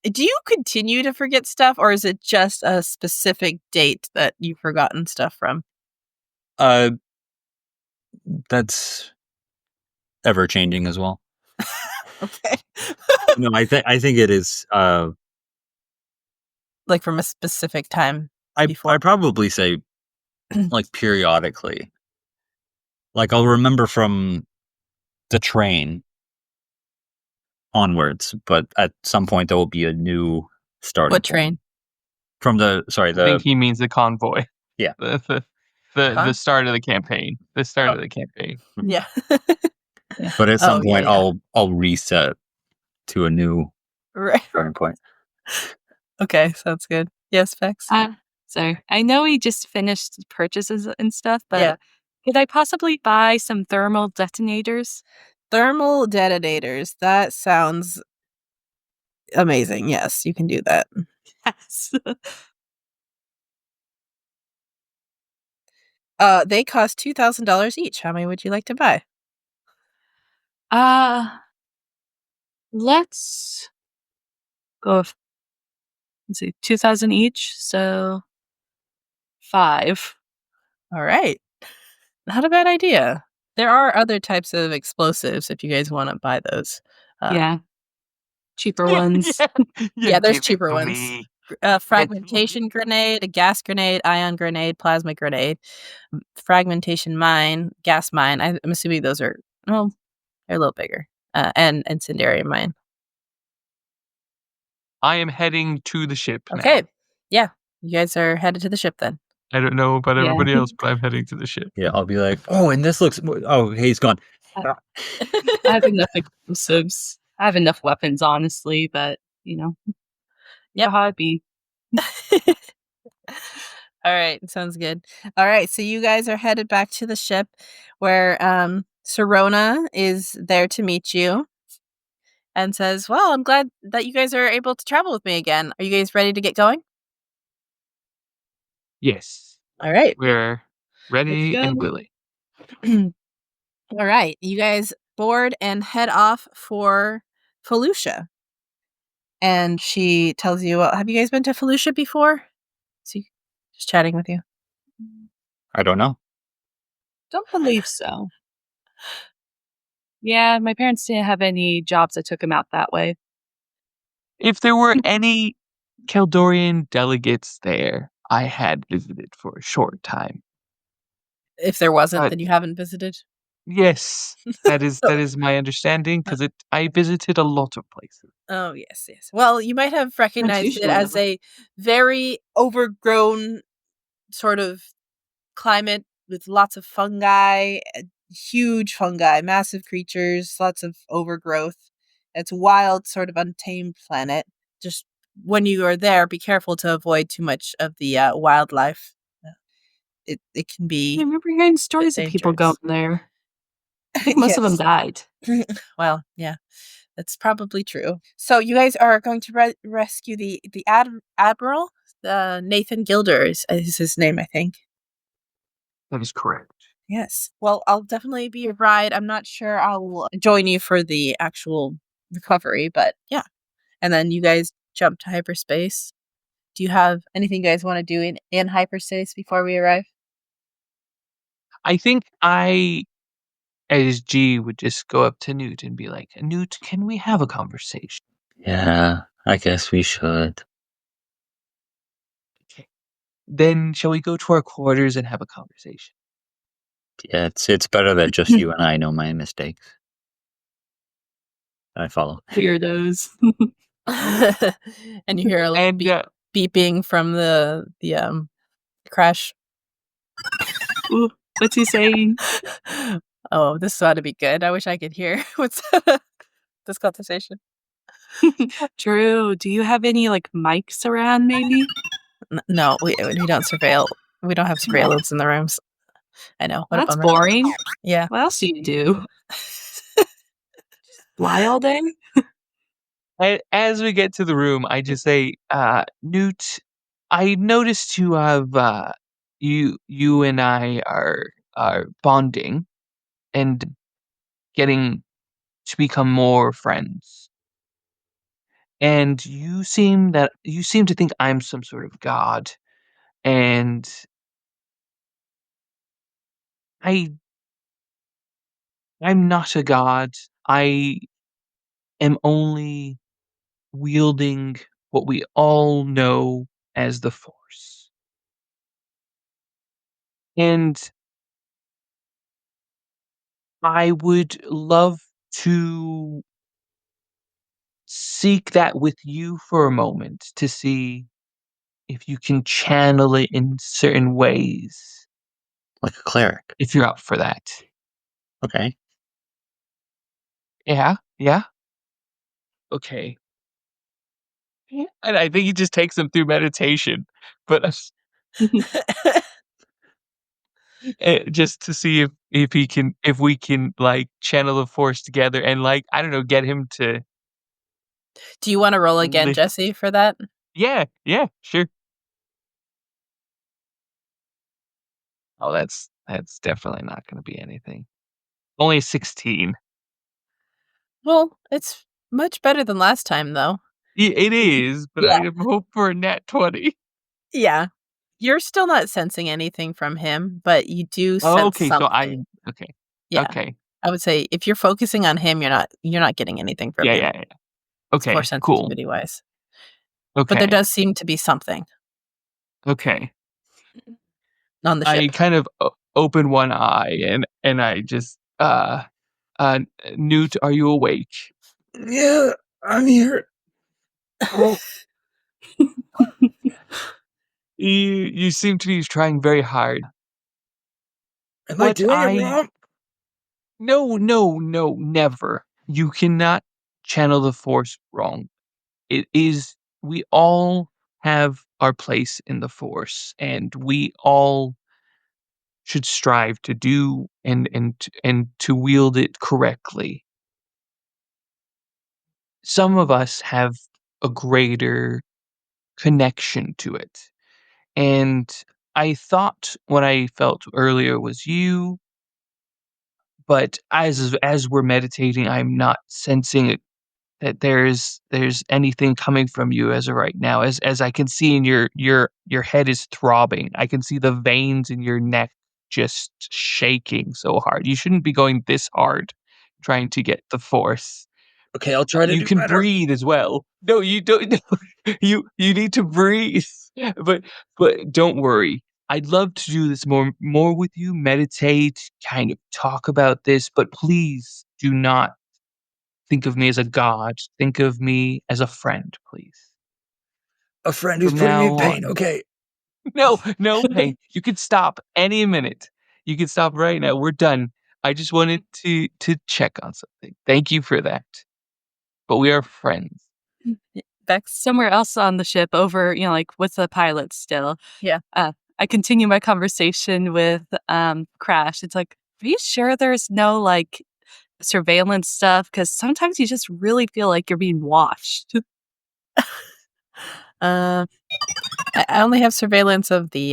do you continue to forget stuff, or is it just a specific date that you've forgotten stuff from? that's ever changing as well. Okay, No, I think it is. like from a specific time I before. probably say like periodically. Like, I'll remember from the train onwards, but at some point there will be a new starting What point. train? From I think he means the convoy. Yeah. The start of the campaign. The start of the campaign. Yeah. But at some Oh, yeah, point yeah. I'll reset to a new Right. starting point. Okay, sounds good. Yes, Becs? So I know we just finished purchases and stuff, but Yeah. could I possibly buy some thermal detonators? Thermal detonators. That sounds amazing. Yes, you can do that. Yes. They cost $2,000 each. How many would you like to buy? Let's go. Let's see, 2,000 each, so 5. All right. Not a bad idea. There are other types of explosives if you guys want to buy those. Yeah, cheaper ones. Yeah, there's cheaper ones. Fragmentation grenade, a gas grenade, ion grenade, plasma grenade, fragmentation mine, gas mine. I'm assuming those are, well, they're a little bigger. And incendiary mine. I am heading to the ship now. Okay. Yeah. You guys are headed to the ship then. I don't know about Yeah. everybody else, but I'm heading to the ship. Yeah, I'll be like, oh, and this looks. Oh, hey, he's gone. I have enough explosives. I have enough weapons, honestly, but Yep. how it be. All right, sounds good. All right, so you guys are headed back to the ship where Serona is there to meet you and says, "Well, I'm glad that you guys are able to travel with me again. Are you guys ready to get going?" Yes. All right. We're ready Let's and go. willing. All right, you guys board and head off for Felucia. And she tells you, well, have you guys been to Felucia before? See, just chatting with you. I don't know. Don't believe so. Yeah, my parents didn't have any jobs that took them out that way. If there were any Keldorian delegates there, I had visited for a short time. If there wasn't, But then you haven't visited. yes, that is my understanding because I visited a lot of places. Oh, yes, yes. Well, you might have recognized it usually as a very overgrown sort of climate with lots of fungi, huge fungi, massive creatures, lots of overgrowth. It's a wild, sort of untamed planet. Just when you are there, be careful to avoid too much of the wildlife. It can I be remember hearing stories of people going dangerous. there. I think most of them died. Well, yeah. That's probably true. So you guys are going to rescue the admiral, Nathan Gilder is his name, I think. That is correct. Yes. Well, I'll definitely be your ride. I'm not sure I'll join you for the actual recovery, but yeah. And then you guys jump to hyperspace. Do you have anything you guys want to do in hyperspace before we arrive? I think I, as G, would just go up to Newt and be like, Newt, can we have a conversation? Yeah, I guess we should. Okay. Then shall we go to our quarters and have a conversation? Yeah, it's better that just you and I know my mistakes. I follow. Weirdos. And you hear a little And beeping from the crash. Ooh, what's he saying? Oh, this ought to be good. I wish I could hear what's this conversation. Drew, do you have any like mics around maybe? No, we don't surveil. We don't have surveillance in the rooms. I know. What a That's bummer. boring. Yeah. What else do you do? Fly all day? as we get to the room, I just say, Newt, I noticed you have you and I are bonding and getting to become more friends. And you seem to think I'm some sort of god, and I'm not a god. I am only wielding what we all know as the Force. And I would love to seek that with you for a moment to see if you can channel it in certain ways, Like a cleric. if you're up for that. Okay. Yeah? Yeah? Okay. Yeah. And I think he just takes them through meditation, but just to see if we can like channel the force together and like I don't know, get him to Do you want to roll again, lift. Jessie, for that? Yeah, sure. Oh, that's definitely not going to be anything. Only 16. Well, it's much better than last time, though. It is, but I hope for a nat 20. Yeah. You're still not sensing anything from him, but you do Oh, sense okay, so something. okay. Yeah. Okay. I would say if you're focusing on him, you're not getting anything from Yeah, him. yeah. Force Okay, cool. sensitivity wise. But there Okay. does seem to be something Okay. on the I ship. kind of open one eye and I just Newt, are you awake? Yeah, I'm here. Oh, You seem to be trying very hard. am I What doing it I wrong? No, never. You cannot channel the force wrong. It is we all have our place in the force and we all should strive to do and to wield it correctly. Some of us have a greater connection to it. And I thought what I felt earlier was you, but as we're meditating, I'm not sensing it that there's anything coming from you as of right now. As I can see in your head is throbbing. I can see the veins in your neck just shaking so hard. You shouldn't be going this hard trying to get the force. Okay, I'll try to You do can better. breathe as well. No, you don't. No, you need to breathe. But don't worry. I'd love to do this more with you. Meditate, kind of talk about this. But please do not think of me as a god. Think of me as a friend, please. A friend who's From putting me now in pain. on. Okay. No pain. You can stop any minute. You can stop right now. We're done. I just wanted to check on something. Thank you for that. But we are friends. Bex? Somewhere else on the ship over, like with the pilot still. Yeah. I continue my conversation with Crash. It's like, are you sure there's no like surveillance stuff? Because sometimes you just really feel like you're being watched. I only have surveillance of the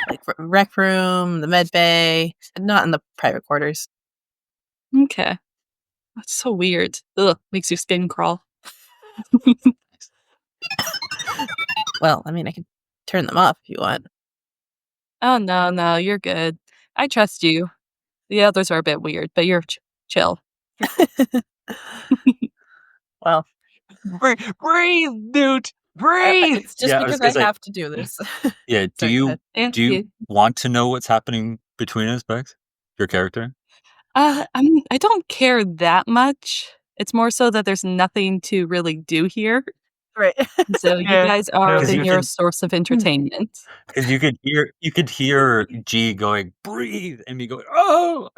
like rec room, the med bay, not in the private quarters. Okay. That's so weird. Ugh, makes your skin crawl. Well, I mean, I can turn them off if you want. Oh, no, you're good. I trust you. The others are a bit weird, but you're chill. Well, Breathe, Newt. Breathe. it's just Yeah, I was because gonna I say- have to do this. Yeah, do Sorry, go you ahead. And do you want to know what's happening between us, Bex? Your character? I don't care that much. It's more so that there's nothing to really do here. Right. So you Yeah, guys are no. Because you your can source of entertainment. because you could hear G going, breathe, and me going, oh.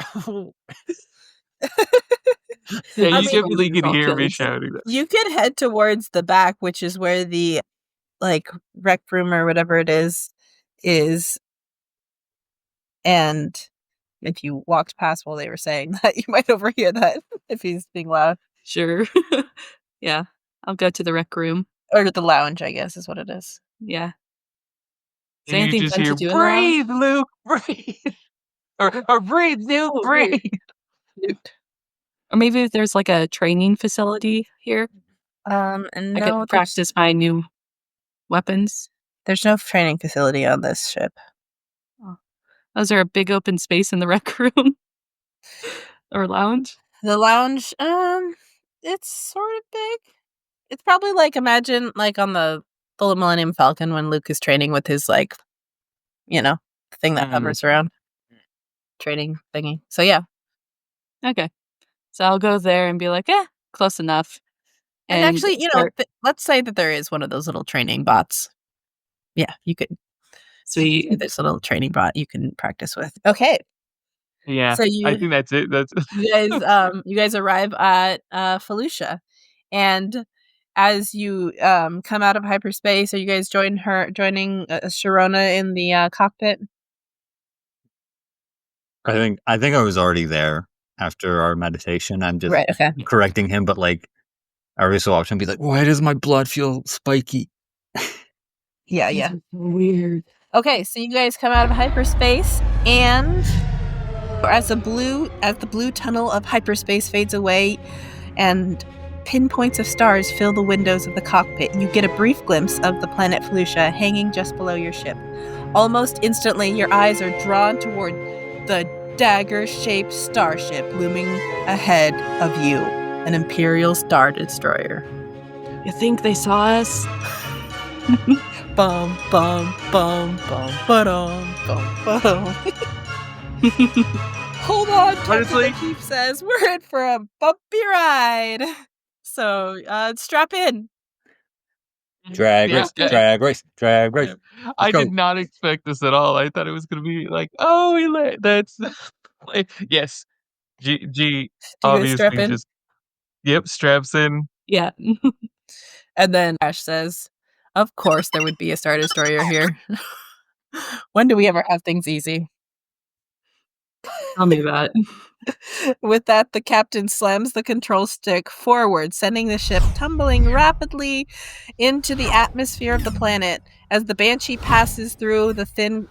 Yeah, I you mean, definitely can all hear me kills. shouting that. you could head towards the back, which is where the like rec room or whatever it is, and if you walked past while they were saying that, you might overhear that if he's being loud. Sure. Yeah. I'll go to the rec room. Or the lounge, I guess, is what it is. Yeah. Is And there you anything just fun hear, to do in the lounge? breathe, Luke, breathe. Or breathe, Luke, Oh, breathe. Newt. Or maybe if there's like a training facility here, And I no, could practice my new weapons. there's no training facility on this ship. Oh. Is there a big open space in the rec room or lounge? The lounge, it's sort of big. It's probably like imagine like on the Millennium Falcon when Luke is training with his like, thing that Mhm. hovers around. training thingy. So yeah. Okay. So I'll go there and be like, close enough. And actually, start- let's say that there is one of those little training bots. Yeah, you could. Sweet. There's a little training bot you can practice with. Okay. Yeah, So I think that's it. That's you guys arrive at Felucia, and as you come out of hyperspace, are you guys joining Sharona in the cockpit? I think I was already there after our meditation. I'm just Right. Okay. correcting him, but like every so often be like, why does my blood feel spiky? Yeah. Weird. Okay, so you guys come out of hyperspace, and as the blue tunnel of hyperspace fades away, and pinpoints of stars fill the windows of the cockpit, you get a brief glimpse of the planet Felucia hanging just below your ship. Almost instantly, your eyes are drawn toward the dagger-shaped starship looming ahead of you, an Imperial Star Destroyer. You think they saw us? Bum bum bum bum ba-dum bum ba-dum. Hold on, Captain O'Keefe says we're in for a bumpy ride. So strap in. Drag race. I go. did not expect this at all. I thought it was going to be like, oh, that's yes. G Do you guys obviously strap in? just straps in. Yeah. And then Ash says, of course there would be a Star Destroyer here. When do we ever have things easy? Tell me that. With that, the captain slams the control stick forward, sending the ship tumbling rapidly into the atmosphere of the planet. As the Banshee passes through the thin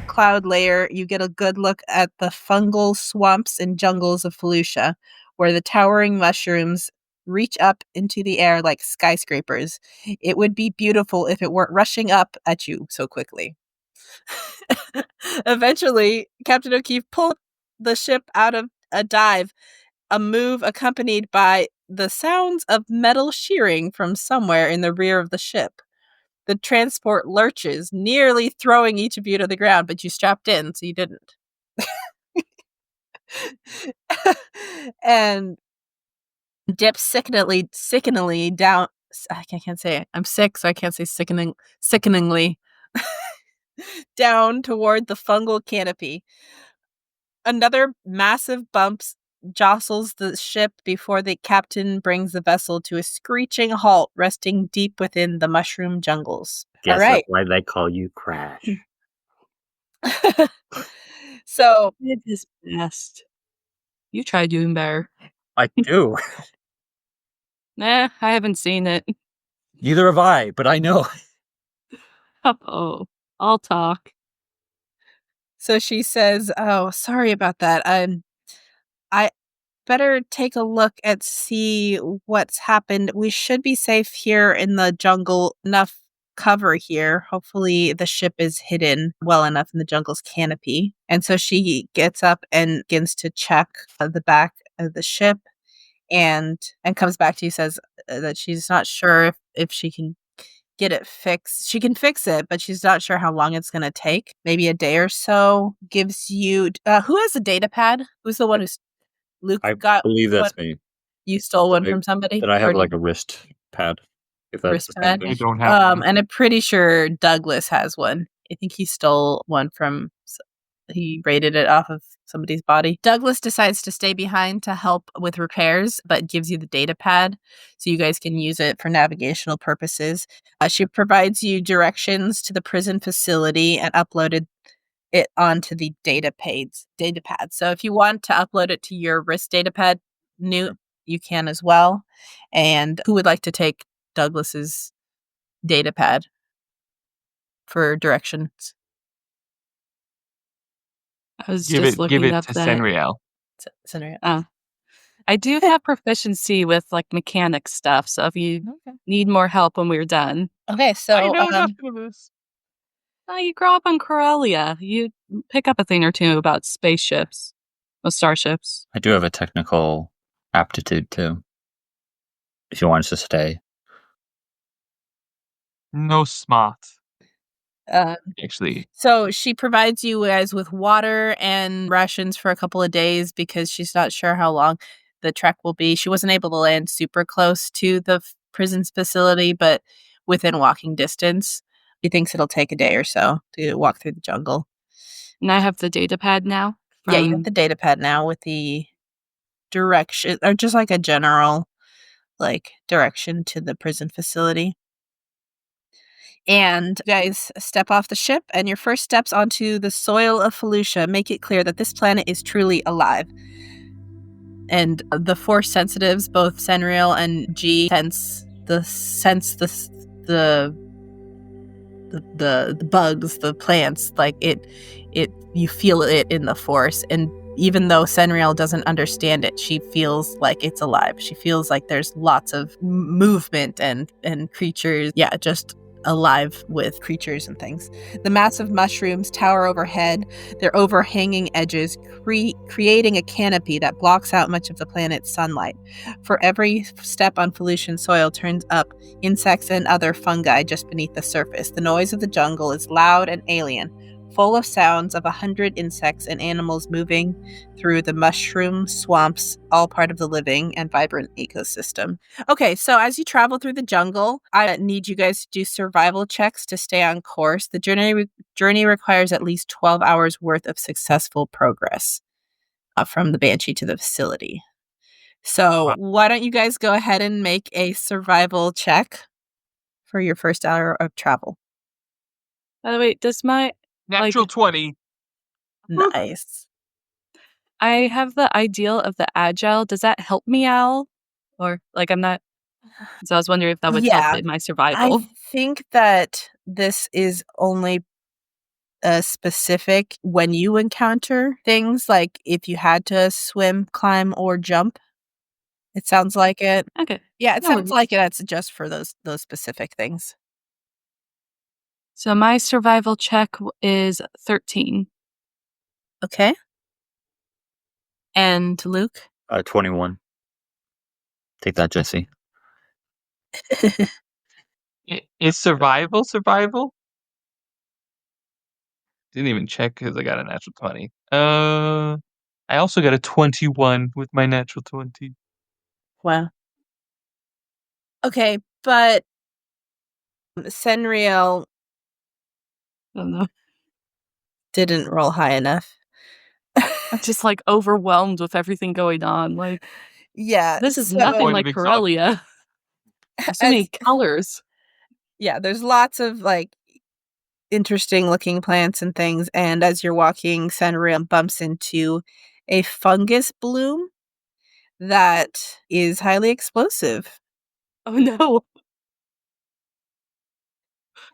cloud layer, you get a good look at the fungal swamps and jungles of Felucia, where the towering mushrooms reach up into the air like skyscrapers. It would be beautiful if it weren't rushing up at you so quickly. Eventually, Captain O'Keefe pulled the ship out of a dive, a move accompanied by the sounds of metal shearing from somewhere in the rear of the ship. The transport lurches, nearly throwing each of you to the ground, but you strapped in, so you didn't. And dips sickeningly down. I can't say it. I'm sick, so I can't say sickeningly down toward the fungal canopy. Another massive bump jostles the ship before the captain brings the vessel to a screeching halt, resting deep within the mushroom jungles. Guess All right. that's why they call you Crash. So Did his best. You try doing better. I do. Nah, I haven't seen it. Neither have I, but I know. Oh, I'll talk. So she says, "Oh, sorry about that. I better take a look and see what's happened. We should be safe here in the jungle. Enough cover here. Hopefully the ship is hidden well enough in the jungle's canopy." And so she gets up and begins to check the back of the ship, and comes back to you, says that she's not sure if she can get it fixed. She can fix it, but she's not sure how long it's going to take. Maybe a day or so. Gives you who has a data pad? Who's the one who's Luke I got? believe that's me. You stole one Did I- from somebody? That I have Or like a wrist pad. If that's wrist the same pad? thing. I don't have one. And I'm pretty sure Douglas has one. I think he stole one from. He raided it off of somebody's body. Douglas decides to stay behind to help with repairs, but gives you the data pad so you guys can use it for navigational purposes. She provides you directions to the prison facility and uploaded it onto the data pad. So if you want to upload it to your wrist data pad, Newt, you can as well. And who would like to take Douglas's data pad for directions? I was Give just it looking up to that. Senriel. Senriel. I do have proficiency with like mechanic stuff, so if you need more help when we're done. Okay, so I know nothing of this. You grow up on Corellia. You pick up a thing or two about spaceships, or starships. I do have a technical aptitude too. If you want us to stay. No smart. Actually, So she provides you guys with water and rations for a couple of days because she's not sure how long the trek will be. She wasn't able to land super close to the prison's facility, but within walking distance. She thinks it'll take a day or so to walk through the jungle. And I have the data pad now. Yeah, you have the data pad now with the direction, or just like a general direction to the prison facility. And you guys step off the ship, and your first steps onto the soil of Felucia make it clear that this planet is truly alive. And the force sensitives, both Senriel and G, sense the bugs, the plants, you feel it in the force. And even though Senriel doesn't understand it, she feels like it's alive. She feels like there's lots of movement and creatures. Yeah, just alive with creatures and things. The massive mushrooms tower overhead, their overhanging edges creating a canopy that blocks out much of the planet's sunlight. For every step on Felucian soil turns up insects and other fungi just beneath the surface. The noise of the jungle is loud and alien, full of sounds of 100 insects and animals moving through the mushroom swamps, all part of the living and vibrant ecosystem. Okay, so as you travel through the jungle, I need you guys to do survival checks to stay on course. The journey requires at least 12 hours worth of successful progress from the Banshee to the facility. So why don't you guys go ahead and make a survival check for your first hour of travel? By the way, does my natural 20. Nice. I have the ideal of the agile. Does that help me out? Or I'm not. So I was wondering if that would help in my survival. I think that this is only specific when you encounter things, like if you had to swim, climb, or jump. It sounds like it. Okay. Yeah, it No sounds worries. like it's just for those specific things. So my survival check is 13. Okay. And Luke? 21. Take that, Jessie. Is survival? Didn't even check because I got a natural 20. I also got a 21 with my natural 20. Wow. Okay, but Senriel I don't know. didn't roll high enough. I'm just overwhelmed with everything going on. Yeah, This is so- nothing Point like of exhaustion. Corellia. There's so many colors. Yeah, there's lots of interesting looking plants and things, and as you're walking, Senriel bumps into a fungus bloom that is highly explosive. Oh no.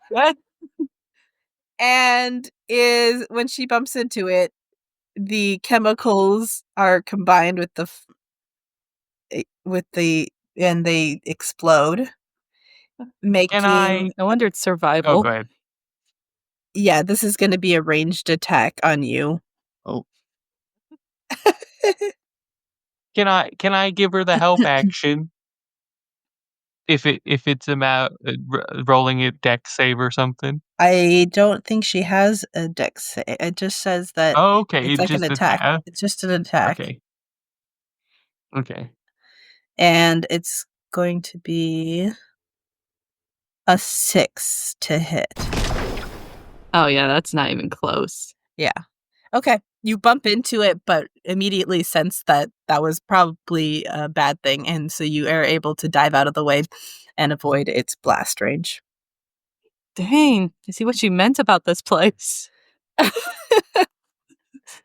What? And when she bumps into it, the chemicals are combined with and they explode, making. No wonder it's Oh, survival. go ahead. Yeah, this is going to be a ranged attack on you. Oh. Can I give her the help action? If it's about rolling a deck save or something. I don't think she has a dex. It just says that Oh, okay. it's like an attack. It's just an attack. Okay. And it's going to be a 6 to hit. Oh yeah, that's not even close. Yeah. Okay. You bump into it, but immediately sense that was probably a bad thing, and so you are able to dive out of the way and avoid its blast range. Dang, I see what you meant about this place.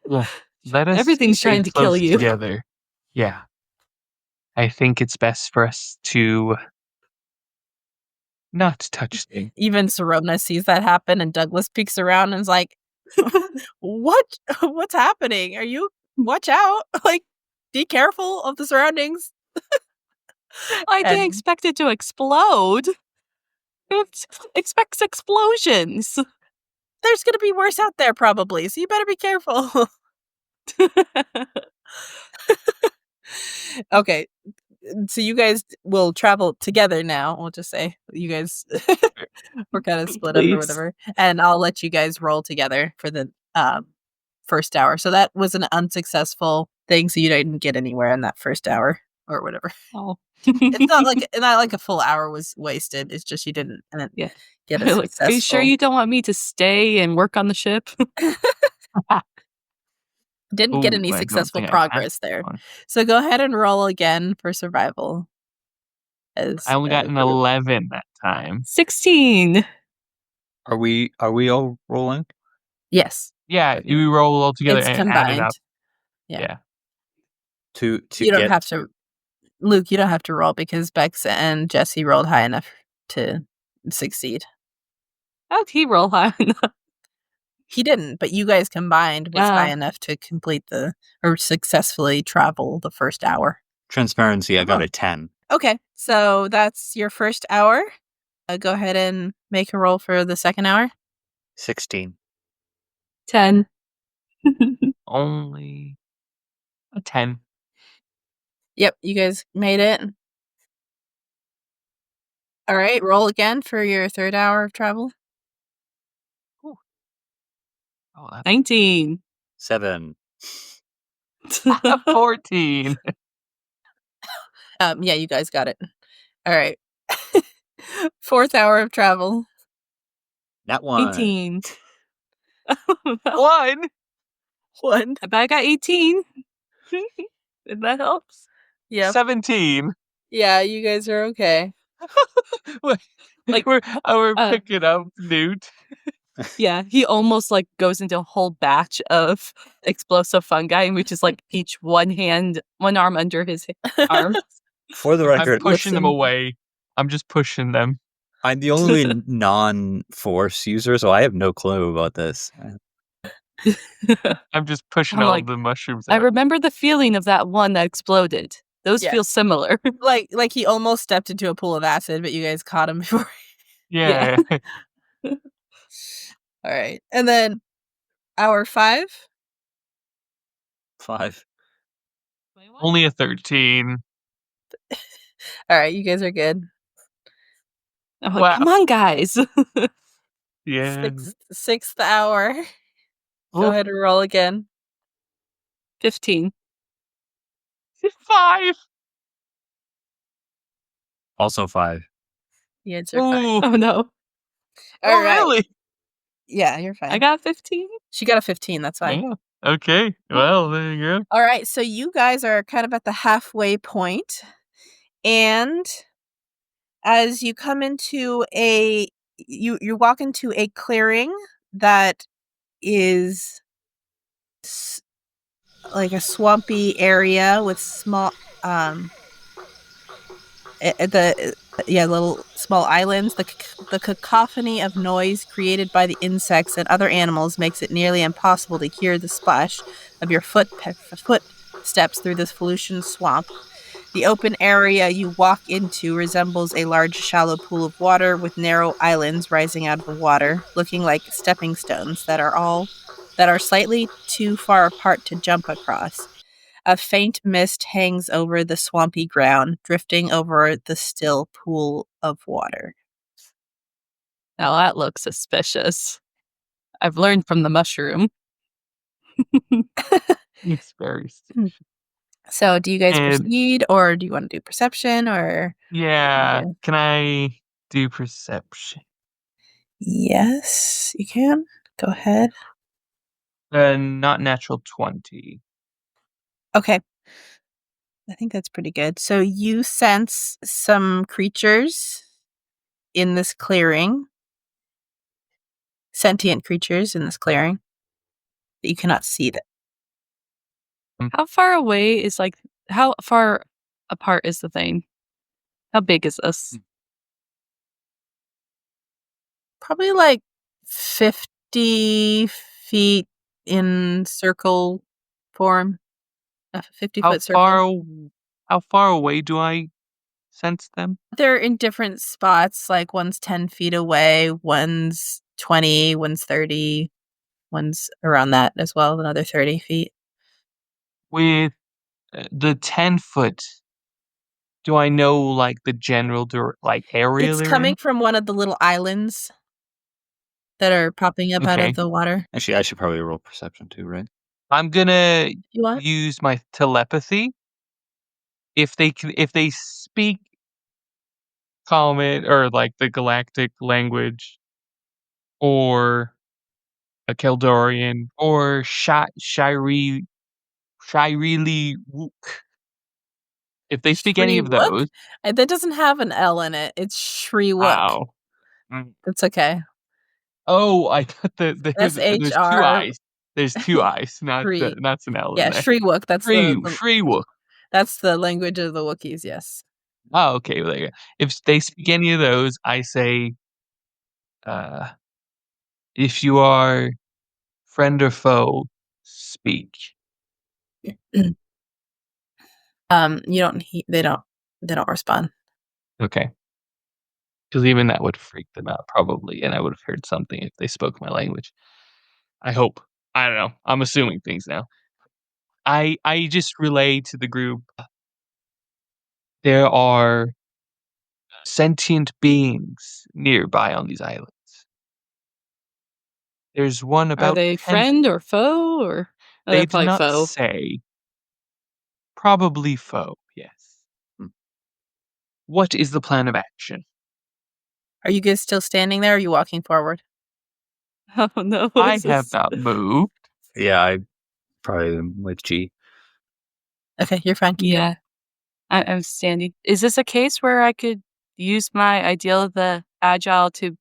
Yeah. Let us Everything's stay trying to kill close you. together. Yeah. I think it's best for us to not touch things. Even Serona sees that happen, and Douglas peeks around and is like, what's happening? Watch out. Be careful of the surroundings. I didn't expect it to explode. It expects explosions. There's going to be worse out there probably, so you better be careful. Okay. so you guys will travel together now. We'll just say you guys were kind of split up or Please. whatever, and I'll let you guys roll together for the first hour. So that was an unsuccessful thing, so you didn't get anywhere in that first hour or whatever. Oh. It's not like a full hour was wasted. It's just you didn't Yeah. get a Like, successful. are you sure you don't want me to stay and work on the ship? Didn't get Ooh, any I don't successful think I have progress there. one. So go ahead and roll again for survival. As I only got an 11 that time. 16. Are we all rolling? yes, Yeah, you roll all together it's and add it combined. up. Yeah. Yeah. To You don't get have to, Luke. You don't have to roll because Becs and Jessie rolled high enough to succeed. How'd he roll high enough? He didn't, but you guys combined was high enough to complete or successfully travel the first hour. transparency, I got a 10. Okay, so that's your first hour. Go ahead and make a roll for the second hour. 16. 10. Only a 10. Yep, you guys made it. All right, roll again for your third hour of travel. Oh, that's 19. 7. 14. Yeah, you guys got it. All right. Fourth hour of travel. That one. 18. 1. One. But I got 18. If that helps. Yeah. 17. Yeah, you guys are okay. Like, we're picking up Newt. Yeah, he almost like goes into a whole batch of explosive fungi, and we just like each one arm under his arm. For the I'm record, pushing them Listen. away. I'm just pushing them. I'm the only non-force user, so I have no clue about this. I'm just pushing I'm all like, the mushrooms I out. remember the feeling of that one that exploded. Those Yeah. feel similar. Like he almost stepped into a pool of acid, but you guys caught him before. Yeah. All right. And then hour 5. 5. Only a 13. All right, you guys are good. I'm like, Wow. come on, guys. Yeah. Sixth hour. Go Oof. ahead and roll again. 15. 5. Also 5. The answer 5. Ooh. Oh no. All Oh, right. really? Yeah, you're fine. I got 15. She got a 15. That's fine. Yeah. Okay. Well, there you go. All right, so you guys are kind of at the halfway point, and as you come into you walk into a clearing that is like a swampy area with small little small islands. The cacophony of noise created by the insects and other animals makes it nearly impossible to hear the splash of your footsteps through this Felucian swamp. The open area you walk into resembles a large shallow pool of water with narrow islands rising out of the water, looking like stepping stones that are slightly too far apart to jump across. A faint mist hangs over the swampy ground, drifting over the still pool of water. Now that looks suspicious. I've learned from the mushroom. It's very. So, do you guys And- proceed, or do you want to do perception, or? Yeah. Yeah. Can I do perception? Yes, you can. Go ahead. Not natural 20. Okay. I think that's pretty good. So you sense some creatures in this clearing, sentient creatures in this clearing, that you cannot see them. How far away is how far apart is the thing? How big is this? Probably like 50 feet in circle form. A 50-foot circle. How far away do I sense them? They're in different spots. Like one's 10 feet away, one's 20, one's 30, one's around that as well, another 30 feet. With the 10-foot, Do I know like the general area? It's coming from one of the little islands that are popping up out Okay. of the water. Actually, I should probably roll perception too, right? I'm gonna You want? use my telepathy. If they speak common or like the galactic language, or a Keldorian, or Shireli Wook. If they speak any of Shriwook? those, That doesn't have an L in it. It's Shriwook. wow. Mm. It's okay. Oh, I thought there's two SHR eyes. There's two eyes, not Shri. an L in Yeah, there. Shriwook. That's the Shriwook. that's the language of the Wookiees. Yes. Oh, okay. Well, there you go. If they speak any of those, I say, if you are friend or foe, speak. You don't. They don't. They don't respond. Okay. Because even that would freak them out, probably, and I would have heard something if they spoke my language. I hope. I don't know. I'm assuming things now. I just relay to the group. There are sentient beings nearby on these islands. There's one Are about they 10. friend or foe, or They they're do probably not foe? say. Probably foe, yes. What is the plan of action? Are you guys still standing there? Or are you walking forward? Oh no! What I is have this? not moved. Yeah, I probably am with G. Okay, you're fine. Keep going. Yeah, I'm standing. Is this a case where I could use my ideal of the agile to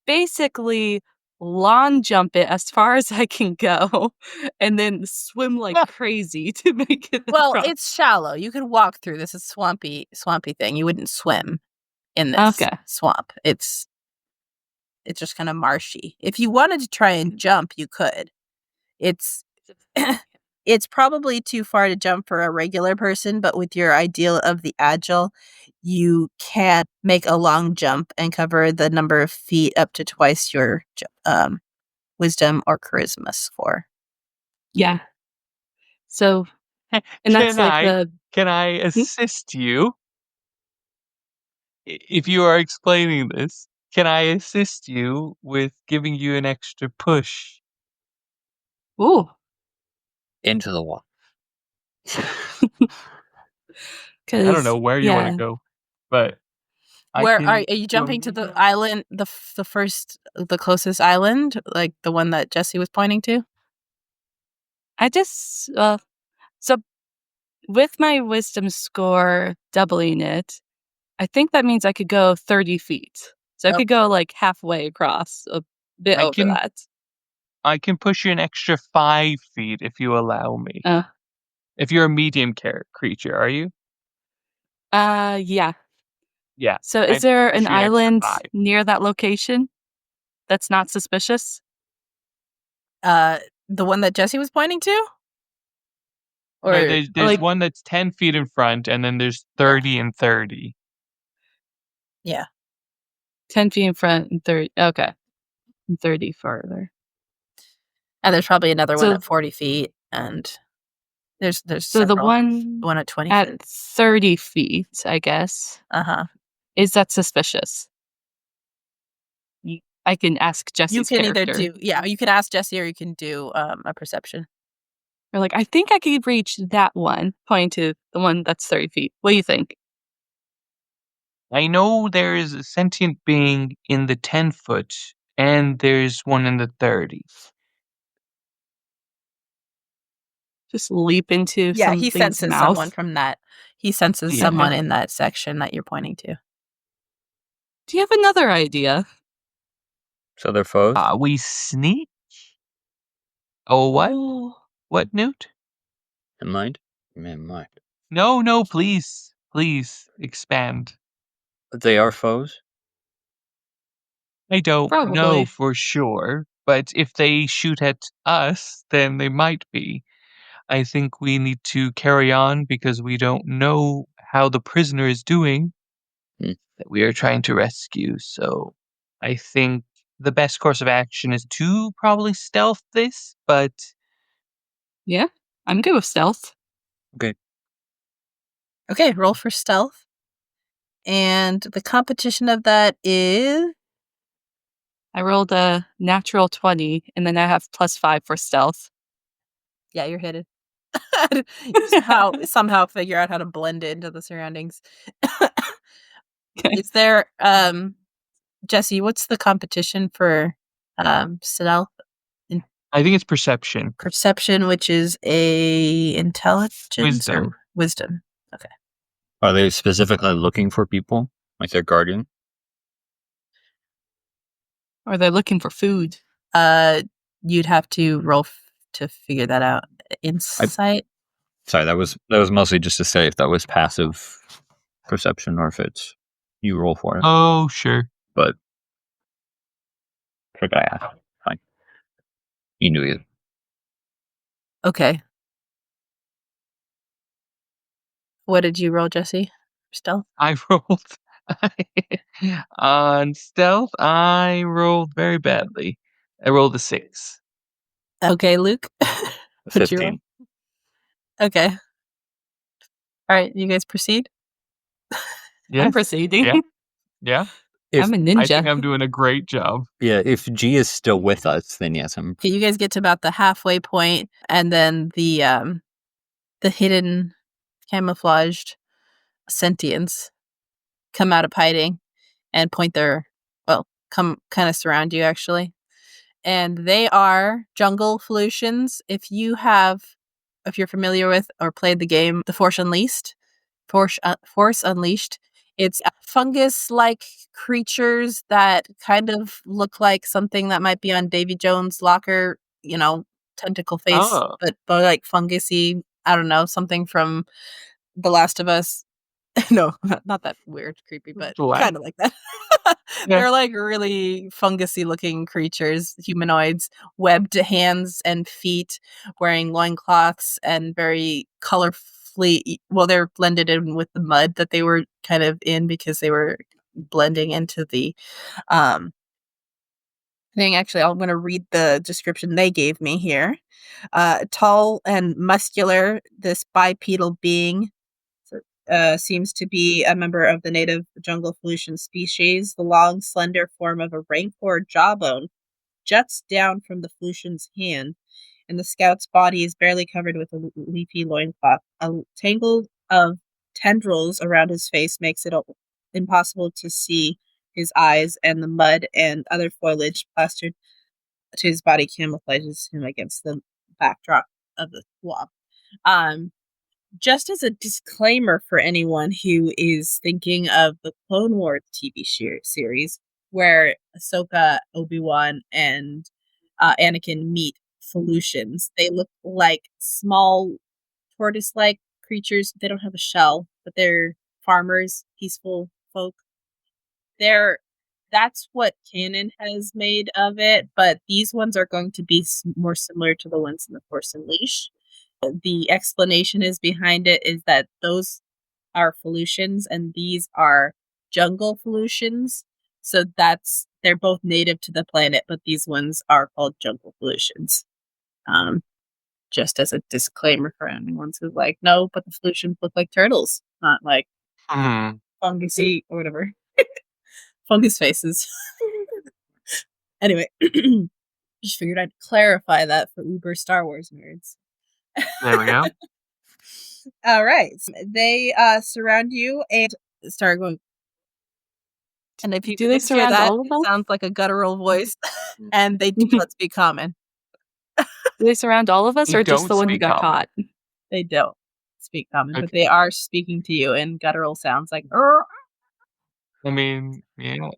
basically lawn jump it as far as I can go, and then swim like crazy to make it Well, across? it's shallow. You could walk through this. It's swampy thing. You wouldn't swim in this Okay. swamp. It's just kind of marshy. If you wanted to try and jump, you could. It's it's probably too far to jump for a regular person, but with your ideal of the agile, you can make a long jump and cover the number of feet up to twice your wisdom or charisma score. Yeah. So, and that's like the Can I assist you? If you are explaining this, can I assist you with giving you an extra push? ooh. Into the wall. I don't know where you want to yeah. go, but Where are you jumping to the island, the closest island, like the one that Jessie was pointing to? I just so with my wisdom score doubling it, I think that means I could go 30 feet. So I Oh. could go like halfway across, a bit over that. I can push you an extra 5 feet if you allow me. If you're a medium creature, are you? Yeah. Yeah. So is there an push you an extra island 5. near that location that's not suspicious? The one that Jessie was pointing to? Or No, there's like- one that's 10 feet in front, and then there's 30 and 30. yeah. 10 feet in front and 30. Okay. And 30 farther. And there's probably another one So- at 40 feet, and there's So the several. one The one at 20 at feet. 30 feet, I guess, Uh-huh. is that suspicious? I can ask Jessie's You can character. either do, you can ask Jessie or you can do a perception. Or like, I think I could reach that one, pointing to the one that's 30 feet. What do you think? I know there is a sentient being in the 10-foot, and there's one in the 30. Just leap into Yeah, he something's senses mouth. someone from that. He senses Yeah. someone in that section that you're pointing to. Do you have another idea? So they're foes? We sneak? Oh, what? Oh. What, Newt? In mind? In mind. No, please. Please, expand. They are foes? I don't know Probably. for sure, but if they shoot at us, then they might be. I think we need to carry on because we don't know how the prisoner is doing that we are trying to rescue. So I think the best course of action is to probably stealth this, but Yeah, I'm good with stealth. Okay. Okay, roll for stealth. And the competition of that is... I rolled a natural 20, and then I have +5 for stealth. Yeah, you're hidden. You somehow figure out how to blend into the surroundings. Is there, Jessie, what's the competition for stealth? I think it's perception. Perception, which is a intelligence Wisdom. or wisdom. Okay. Are they specifically looking for people, like their guardian? Or they're looking for food. You'd have to roll to figure that out. Insight. Sorry, that was mostly just to say if that was passive perception or if it's you roll for it. Oh, sure. But forgot I asked. Fine. You knew it. Okay. What did you roll, Jessie? Stealth? I rolled on stealth. I rolled very badly. I rolled a 6. Okay, Luke. What'd you roll? 15. Okay. All right, you guys proceed. Yes. I'm proceeding. Yeah. Yeah. I'm a ninja. I think I'm doing a great job. Yeah, if G is still with us, then yes, I'm. Okay, you guys get to about the halfway point, and then the hidden camouflaged sentients come out of hiding and come kind of surround you actually. And they are Jungle Felutions. If you're familiar with or played the game The Force Unleashed, Force Unleashed, it's fungus-like creatures that kind of look like something that might be on Davy Jones' locker, tentacle face, Oh. but like fungusy. I don't know, something from The Last of Us. No, not that weird, creepy, but What? kind of like that. Yeah. They're like really fungusy looking creatures, humanoids, webbed hands and feet, wearing loincloths and very colorfully. Well, they're blended in with the mud that they were kind of in because they were blending into the thing. Actually, I'm going to read the description they gave me here. Tall and muscular, this bipedal being seems to be a member of the native jungle Felucian species. The long, slender form of a rancor jawbone juts down from the Felucian's hand, and the scout's body is barely covered with a leafy loincloth. A tangle of tendrils around his face makes it impossible to see his eyes, and the mud and other foliage plastered to his body camouflages him against the backdrop of the swamp. Just as a disclaimer for anyone who is thinking of the Clone Wars TV series, where Ahsoka, Obi-Wan, and Anakin meet Felucians, they look like small tortoise-like creatures. They don't have a shell, but they're farmers, peaceful folk. That's what canon has made of it, but these ones are going to be more similar to the ones in The Force Unleashed. The explanation is behind it is that those are Felucians and these are Jungle Felutions. So they're both native to the planet, but these ones are called Jungle Felutions. Just as a disclaimer for anyone who's like, no, but the Felucians look like turtles, not like fungusy or whatever. Fungus faces. Anyway, just figured I'd clarify that for Uber Star Wars nerds. There we go. All right. They surround you and start going. And if you Do they hear surround that, all of it us? sounds like a guttural voice, and they do not speak common. Do they surround all of us, They or just don't the one who speak got common. caught? They don't speak common, but Okay. they are speaking to you in guttural sounds like I mean, yeah.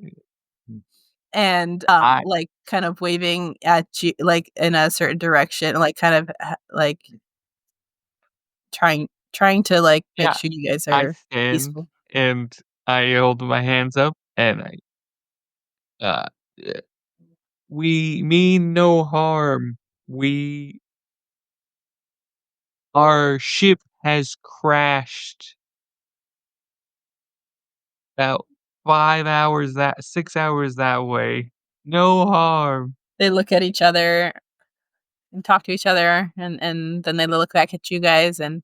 and I- like kind of waving at you like in a certain direction, like kind of like trying to like make Yeah, sure you guys I are stand peaceful. and I hold my hands up and uh, we mean no harm. Our ship has crashed about 6 hours that way. No harm. They look at each other and talk to each other, and then they look back at you guys and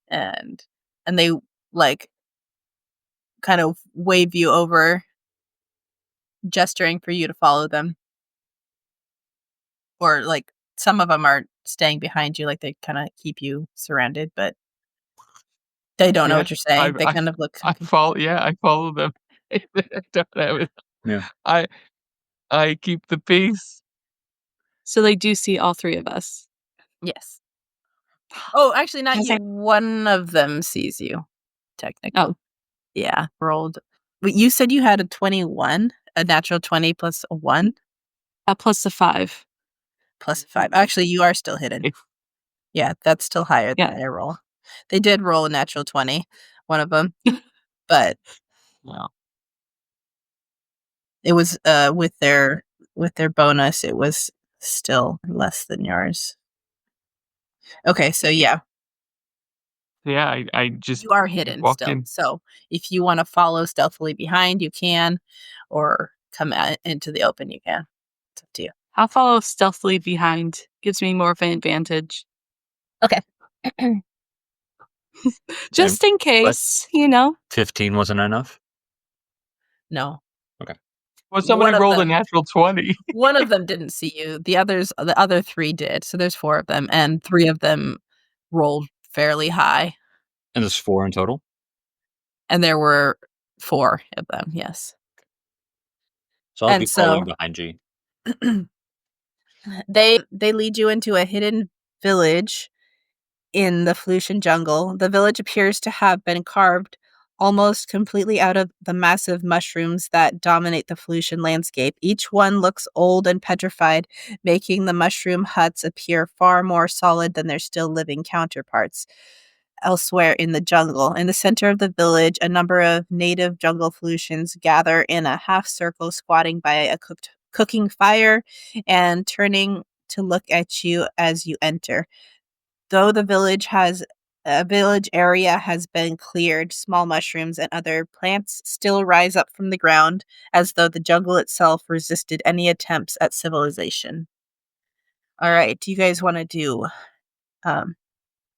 they like kind of wave you over, gesturing for you to follow them. Or like some of them are staying behind you, like they kind of keep you surrounded, but they don't know Yeah, what you're saying. They kind of look. I follow. Yeah, I follow them. I don't have it. Yeah. I keep the peace. So they do see all three of us. Yes. Oh, actually, not Yes, you. One of them sees you. Technically, Oh, yeah. Rolled. But you said you had a 21, a natural 20 plus a 1 plus the 5. plus a 5. Actually, you are still hidden. Yeah, that's still higher than Yeah. their roll. They did roll a natural 20, one of them, but Well, it was with their bonus, it was still less than yours. Okay, so yeah, yeah, I just you are keep hidden still. walking. So if you want to follow stealthily behind, you can, or come out into the open, you can. It's up to you. I'll follow stealthily behind. Gives me more of an advantage. Okay. Just in case, 15 wasn't enough? No. Well, somebody One of rolled a them. natural 20. One of them didn't see you. The other 3 did. So there's 4 of them, and 3 of them rolled fairly high. And there's 4 in total? And there were 4 of them, yes. So I'll And be following behind G. they lead you into a hidden village in the Felucian jungle. The village appears to have been carved almost completely out of the massive mushrooms that dominate the Felucian landscape. Each one looks old and petrified, making the mushroom huts appear far more solid than their still living counterparts elsewhere in the jungle. In the center of the village, a number of native jungle Felucians gather in a half circle, squatting by a cooking fire and turning to look at you as you enter. Though the village area has been cleared, small mushrooms and other plants still rise up from the ground, as though the jungle itself resisted any attempts at civilization. All right, do you guys want to do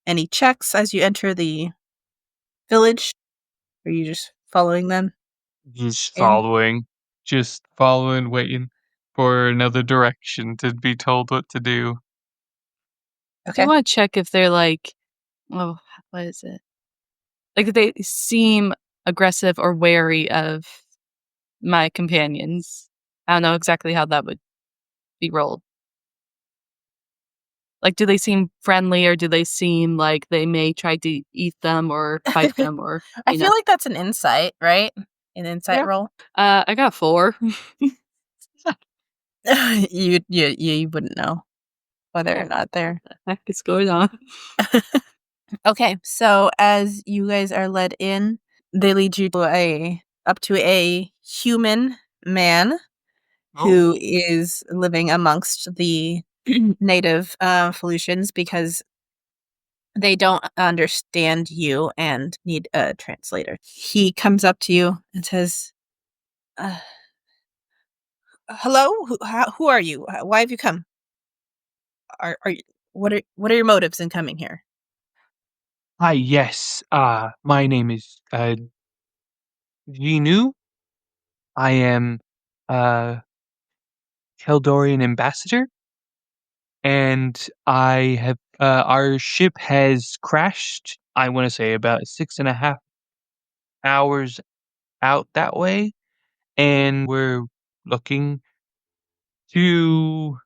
any checks as you enter the village? Or are you just following them? Just in? following, waiting for another direction to be told what to do. I Okay. want to check if they're like, oh, what is it? Like if they seem aggressive or wary of my companions. I don't know exactly how that would be rolled. Like, do they seem friendly or do they seem like they may try to eat them or fight them or, I feel like that's an insight, right? An insight Yeah. roll. I got 4. You wouldn't know whether or not they're Heck is going on? okay. So as you guys are led in, they lead you to up to a human man who is living amongst the native Felucians because they don't understand you and need a translator. He comes up to you and says, "Hello, who are you? Why have you come? Are you, what are your motives in coming here?" Hi, yes. My name is Ginu. I am Keldorian ambassador, and I have our ship has crashed. I want to say about 6.5 hours out that way, and we're looking to.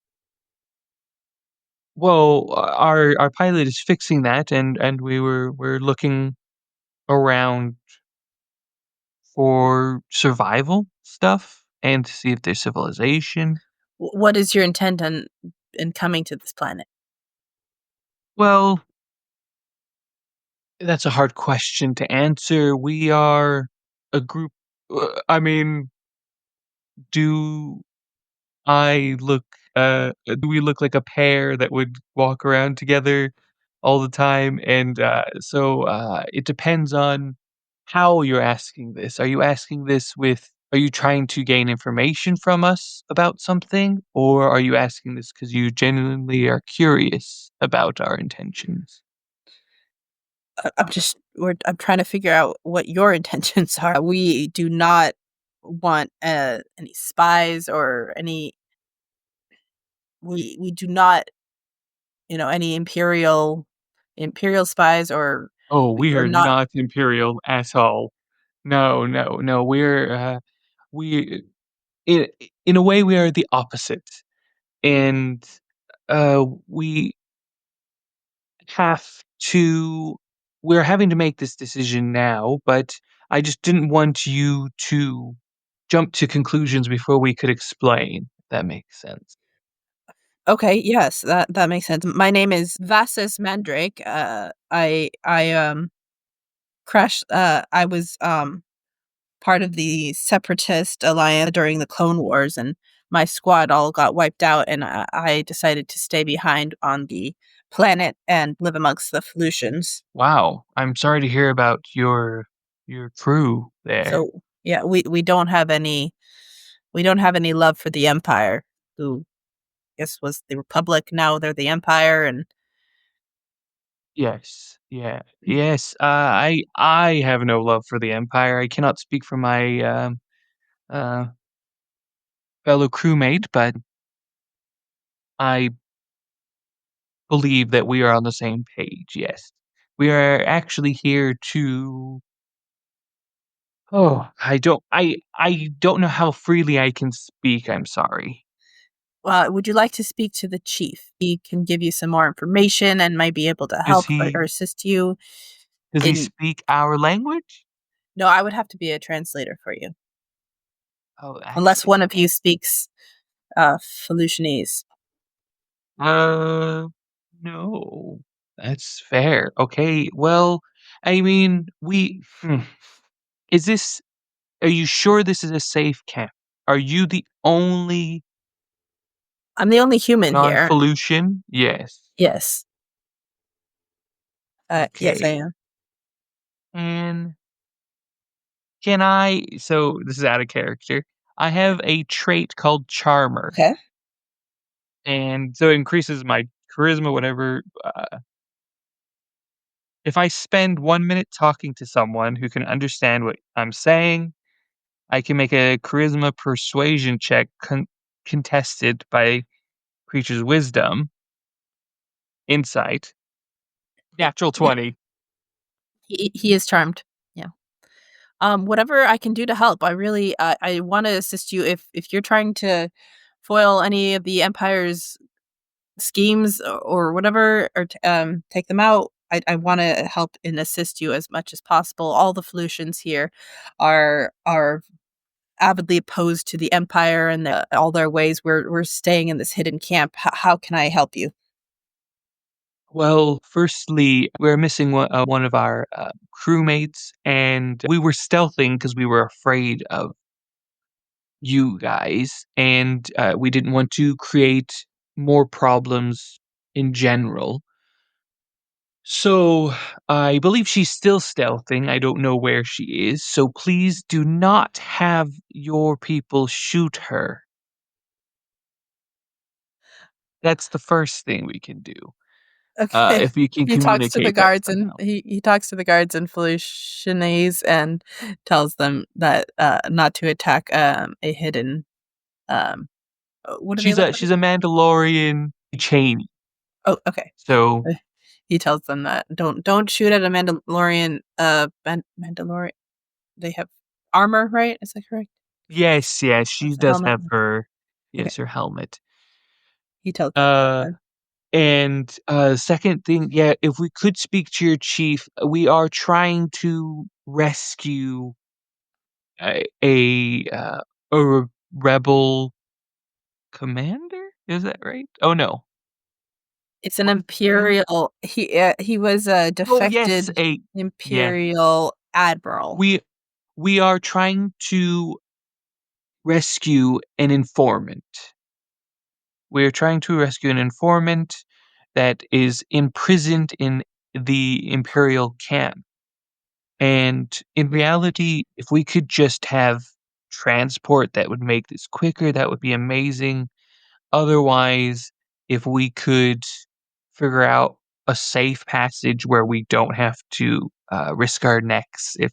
Well, our pilot is fixing that, and we're looking around for survival stuff and to see if there's civilization. What is your intent in coming to this planet? Well, that's a hard question to answer. We are a group. I mean, do I look? Do we look like a pair that would walk around together all the time? And it depends on how you're asking this. Are you asking this with? Are you trying to gain information from us about something, or are you asking this because you genuinely are curious about our intentions? I'm trying to figure out what your intentions are. We do not want any spies or any. We do not, any imperial spies, or Oh, we we are are not. not Imperial at all. No, no, no. We in in a way we are the opposite, and we have to. We're having to make this decision now, but I just didn't want you to jump to conclusions before we could explain. If that makes sense. Okay, yes, that makes sense. My name is Vasus Mandrake. I crashed. I was part of the Separatist alliance during the Clone Wars, and my squad all got wiped out, and I decided to stay behind on the planet and live amongst the Felutions. Wow, I'm sorry to hear about your crew there. So yeah, we don't have any love for the Empire, who I guess was the Republic. Now they're the Empire, and Yes, yeah, yes. I have no love for the Empire. I cannot speak for my uh fellow crewmate, but I believe that we are on the same page. Yes, we are actually here to. Oh, I don't know how freely I can speak. I'm sorry. would you like to speak to the chief? He can give you some more information and might be able to Does help or he assist you does he in. speak our language? No, I would have to be a translator for you, Oh, unless actually, one of you speaks Felucianese. uh, no, that's fair. Okay, well, I mean, is this? Are you sure this is a safe camp? Are you the only I'm the only human here. non-Felucian? Yes. Yes. Yes, I Okay. am. And can I? So this is out of character. I have a trait called Charmer, Okay. and so it increases my charisma, whatever. If I spend 1 minute talking to someone who can understand what I'm saying, I can make a charisma persuasion check contested by creature's wisdom, insight. Natural Yeah, 20. he is charmed. Yeah. Whatever I can do to help, I want to assist you if you're trying to foil any of the Empire's schemes or whatever, or take them out. I want to help and assist you as much as possible. All the Felucians here are avidly opposed to the Empire and all their ways. We're staying in this hidden camp. How can I help you? Well, firstly, we're missing one of our crewmates, and we were stealthing because we were afraid of you guys, and we didn't want to create more problems in general. So I believe she's still stealthing. I don't know where she is. So please do not have your people shoot her. That's the first thing we can do. Okay. If we can He talks to the communicate that guards and somehow. he talks to the guards in Felucianese and tells them that not to attack a hidden what are they like? She's a Mandalorian Cheney. Oh, okay. So He tells them that don't shoot at a Mandalorian Mandalorian. They have armor, right? Is that correct? yes, yes, she That's a does helmet. have her Okay. her helmet. He tells them Uh that. and second thing, yeah, if we could speak to your chief, we are trying to rescue a rebel commander. Is that right? Oh no. It's an What is his name? imperial. He was a Oh yes, defected a yeah. imperial admiral. We we are trying to rescue an informant. We are trying to rescue an informant that is imprisoned in the Imperial camp. And in reality, if we could just have transport that would make this quicker, that would be amazing. Otherwise, if we could figure out a safe passage where we don't have to risk our necks, if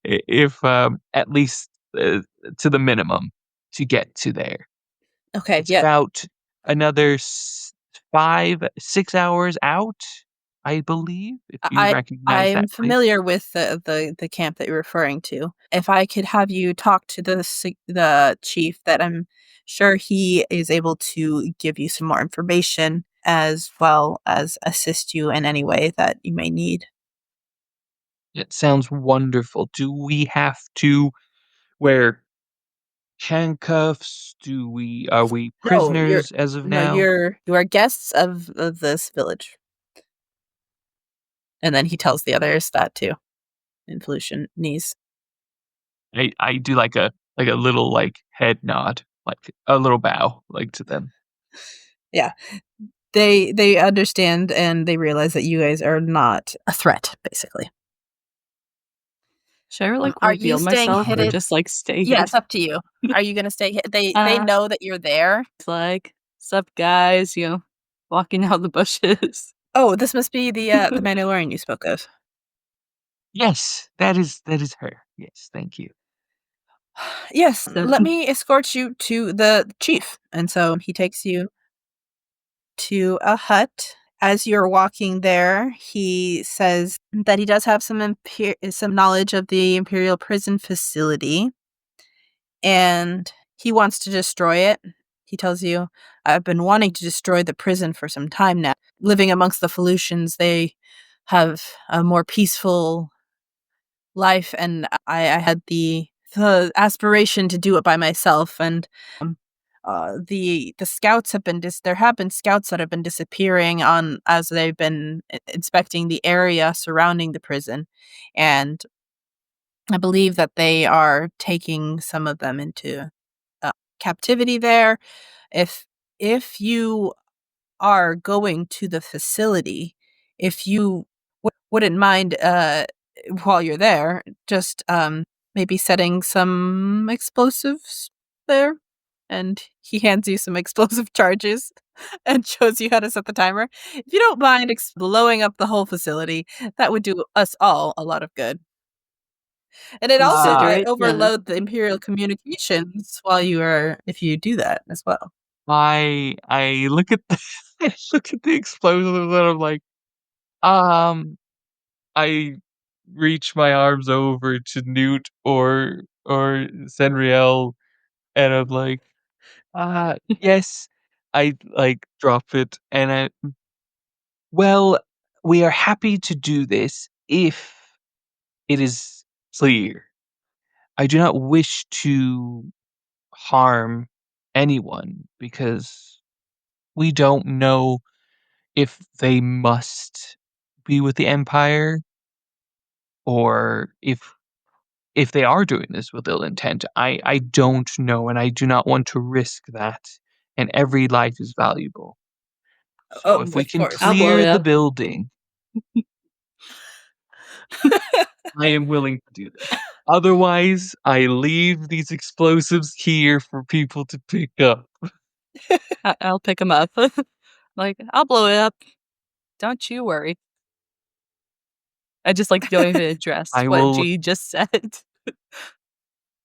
if at least to the minimum to get to there. Okay, It's yeah. about another 5-6 hours out, I believe. If you recognize I'm that place. familiar with the camp that you're referring to. If I could have you talk to the chief, that I'm sure he is able to give you some more information as well as assist you in any way that you may need. It sounds wonderful. Do we have to wear handcuffs? Are we No, prisoners as of no, now? you are guests of this village. And then he tells the others that too in Felucianese. I do like a little like head nod, like a little bow, like to them. Yeah. They understand and they realize that you guys are not a threat, basically. Should I, like, Are you reveal staying myself or hidden? just, like, stay Yeah, hidden? it's up to you. Are you gonna stay They Uh, know that you're there. It's like, "Sup, guys?" Walking out the bushes. Oh, this must be the Mandalorian you spoke of. Yes, that is her. Yes, thank you. Yes, So let me escort you to the chief. And so he takes you to a hut. As you're walking there, he says that he does have some knowledge of the Imperial prison facility, and he wants to destroy it. He tells you, "I've been wanting to destroy the prison for some time now. Living amongst the Felucians, they have a more peaceful life, and I had the aspiration to do it by myself. And the scouts have been there have been scouts that have been disappearing on as they've been inspecting the area surrounding the prison, and I believe that they are taking some of them into captivity there. If you are going to the facility, if you wouldn't mind, while you're there, just maybe setting some explosives there." And he hands you some explosive charges and shows you how to set the timer. If you don't mind blowing up the whole facility, that would do us all a lot of good. And it also consider Ah, might it done. overload the Imperial communications while you are if you do that as well. I look at the I look at the explosives and I'm like, um, I reach my arms over to Newt or Senriel, and I'm like, yes. I like drop it, and well, we are happy to do this if it is clear. I do not wish to harm anyone because we don't know if they must be with the Empire or if they are doing this with ill intent. I don't know, and I do not want to risk that. And every life is valuable. So if we Of can course. I'll blow clear it the up. building, I am willing to do that. Otherwise, I leave these explosives here for people to pick up. I'll pick him up. Like, "I'll blow it up. Don't you worry." I just, like, don't even address I what will G just said.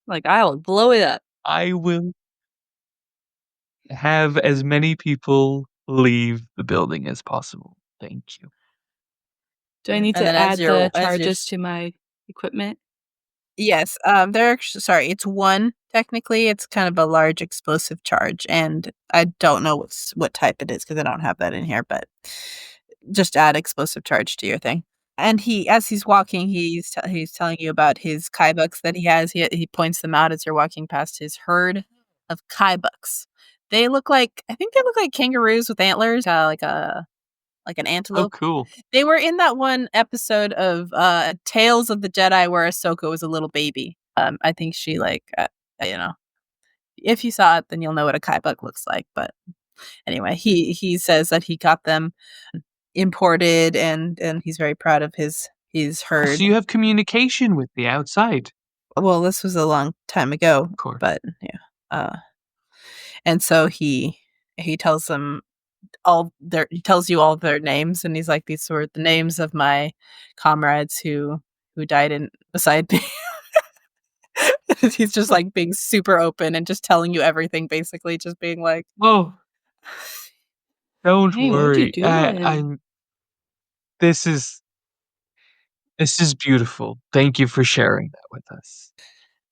Like, "I'll blow it up." I will have as many people leave the building as possible. Thank you. Do I need And then to as add the you're charges to my equipment? yes, they're sorry, it's one technically. It's kind of a large explosive charge, and I don't know what type it is because I don't have that in here. But just add explosive charge to your thing. And as he's walking, he's telling you about his kaibuks that he has. He points them out as you're walking past his herd of kaibuks. I think they look like kangaroos with antlers, like an Oh, antelope. cool. They were in that one episode of Tales of the Jedi where Ahsoka was a little baby. I think she you know, if you saw it, then you'll know what a kaibuk looks like. But anyway, he says that he got them imported, and he's very proud of his So herd. you have communication with the outside, Well, this was a long time ago, of course. but yeah. And so he tells them he tells you all their names, and he's like, these were the names of my comrades who died beside me. He's just like being super open and just telling you everything, basically, just being like, Oh, don't Hey, what you worry. doing? This is beautiful. Thank you for sharing that with us.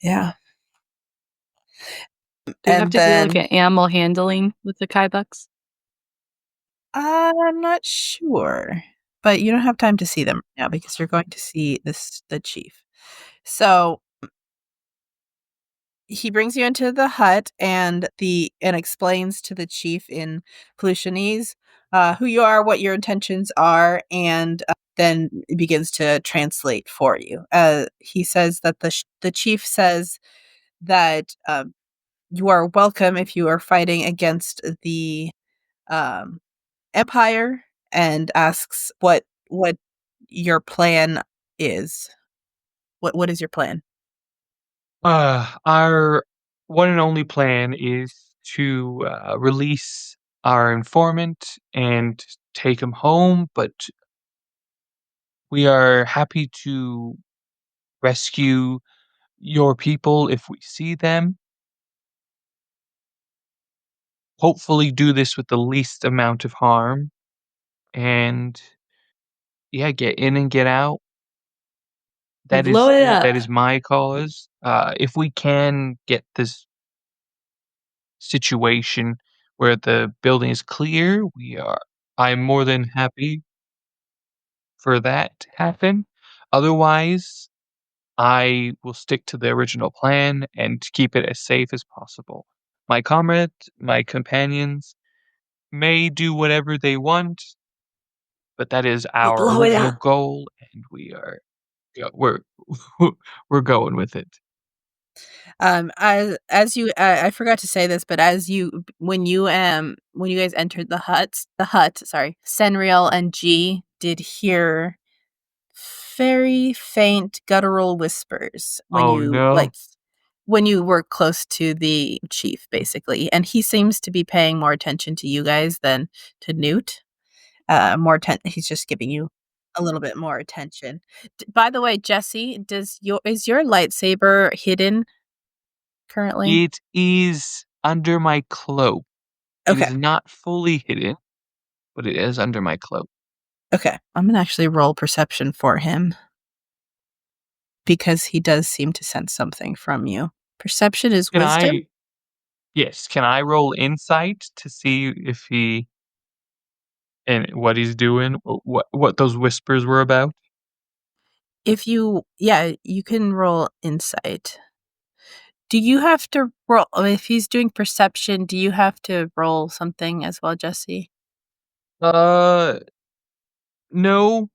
yeah. Do you have And to do like then an animal handling with the Kybucks? I'm not sure, but you don't have time to see them right now because you're going to see the chief. So he brings you into the hut and explains to the chief in Felucianese who you are, what your intentions are, and then begins to translate for you. He says that the chief says that you are welcome if you are fighting against the um, empire, and asks what your plan is. What is your plan? Our one and only plan is to release our informant and take him home, but we are happy to rescue your people if we see them. Hopefully, do this with the least amount of harm, and yeah, get in and get out. Blow it up. That is my cause. If we can get this situation where the building is clear, I'm more than happy for that to happen. Otherwise, I will stick to the original plan and keep it as safe as possible. My comrades, my companions may do whatever they want, but that is our Blow it original up. goal, and we're we're going with it. As you I forgot to say this, but as you when you guys entered the hut, sorry, Senriel and G did hear very faint guttural whispers Oh no. when you were close to the chief, basically, and he seems to be paying more attention to you guys than to Newt. He's just giving you a little bit more attention. By the way, Jessie, is your lightsaber hidden currently? It is under my cloak. It Okay. is not fully hidden, but it is under my cloak. Okay. I'm gonna actually roll perception for him because he does seem to sense something from you. Perception is Can wisdom. I Yes, can I roll insight to see if he and what he's doing, what those whispers were about? Yeah, you can roll insight. Do you have to roll if he's doing perception, do you have to roll something as well, Jesse? Uh, no,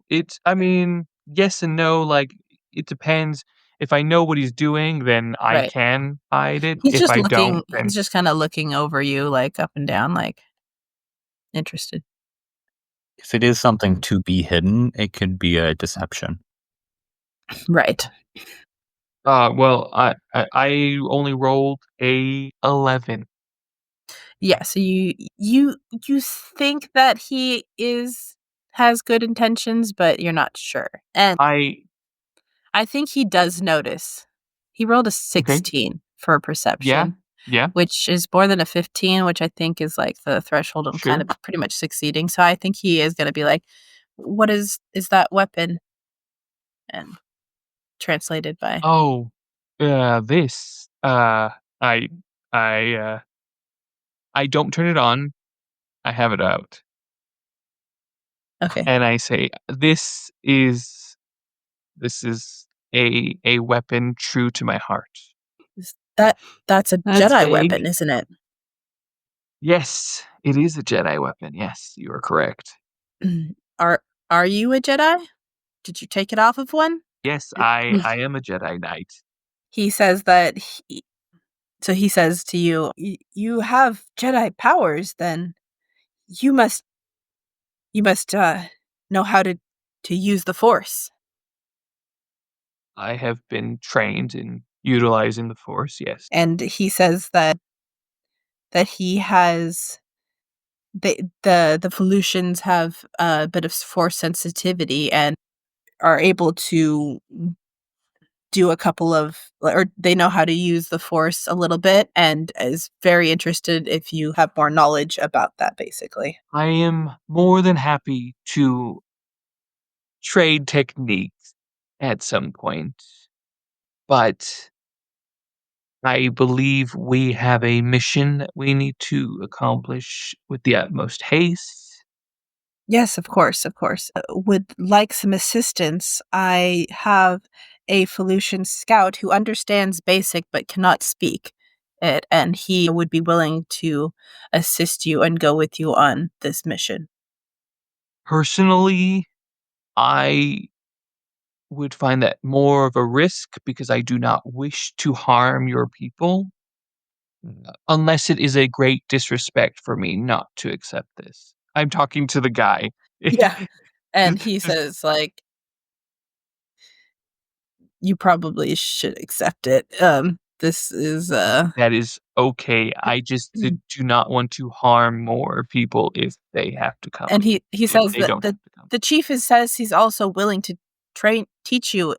I mean, yes and no, like, it depends. If I know what he's doing, then I Right. can hide it. If I don't, He's then just kinda looking over you, like, up and down, like, interested. If it is something to be hidden, it could be a deception. Right. well, I only rolled a 11. Yeah, so you think that he has good intentions, but you're not sure. And I I think he does notice. He rolled a Okay, 16 for yeah, perception, yeah, which is more than a 15, which I think is like the threshold of kind sure. of pretty much succeeding. So I think he is going to be like, "What is that weapon?" And translated by. Oh, this, I I, I don't turn it on, I have it out, Okay, and I say, this is a weapon true to my heart." Is that's a That's Jedi vague. weapon, isn't it? Yes, it is a Jedi weapon, yes, you are correct. Mm. Are you a Jedi? Did you take it off of one? Yes, I am a Jedi Knight. He says that he says to you, You have Jedi powers, then you must know how to use the Force." I have been trained in utilizing the Force, yes. And he says that he has the Felucians have a bit of force sensitivity and are able to do a couple of, or they know how to use the force a little bit, and is very interested if you have more knowledge about that, basically. I am more than happy to trade techniques at some point, but I believe we have a mission that we need to accomplish with the utmost haste. Yes, of course, of course. Would like some assistance. I have a Felucian scout who understands basic but cannot speak it, and he would be willing to assist you and go with you on this mission. Personally, I would find that more of a risk because I do not wish to harm your people, unless it is a great disrespect for me not to accept this. I'm talking to the guy. Yeah. And he Just- says, like, you probably should accept it. This is that is okay. I just do not want to harm more people if they have to come. and he If says they that don't have to come. the chief says he's also willing to teach you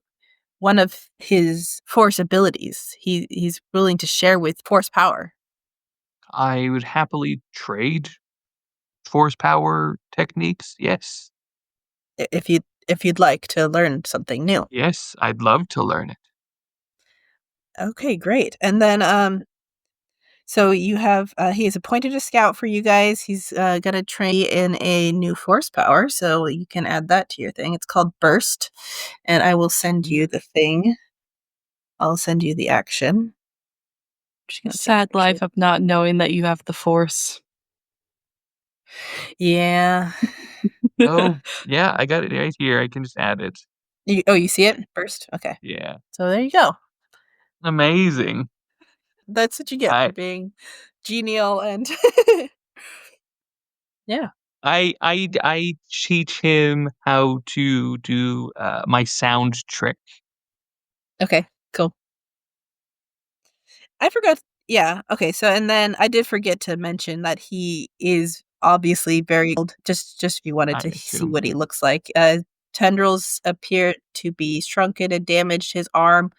one of his force abilities. He's willing to share with force power. I would happily trade force power techniques. Yes. If you'd like to learn something new. Yes, I'd love to learn it. Okay, great. And then so you have he has appointed a scout for you guys. He's gonna train you in a new force power, so you can add that to your thing. It's called Burst, and I will send you the thing. I'll send you the action. Just gonna take a Sad picture. life of not knowing that you have the force. Yeah. Oh, yeah, I got it right here. I can just add it. You see it? Burst? Okay. Yeah. So there you go. Amazing. That's what you get for I being genial and yeah. I teach him how to do my sound trick. Okay, cool. I forgot. Yeah. Okay. So, and then I did forget to mention that he is obviously very old. Just if you wanted I to see assume. what he looks like. Tendrils appear to be shrunken and damaged. His arm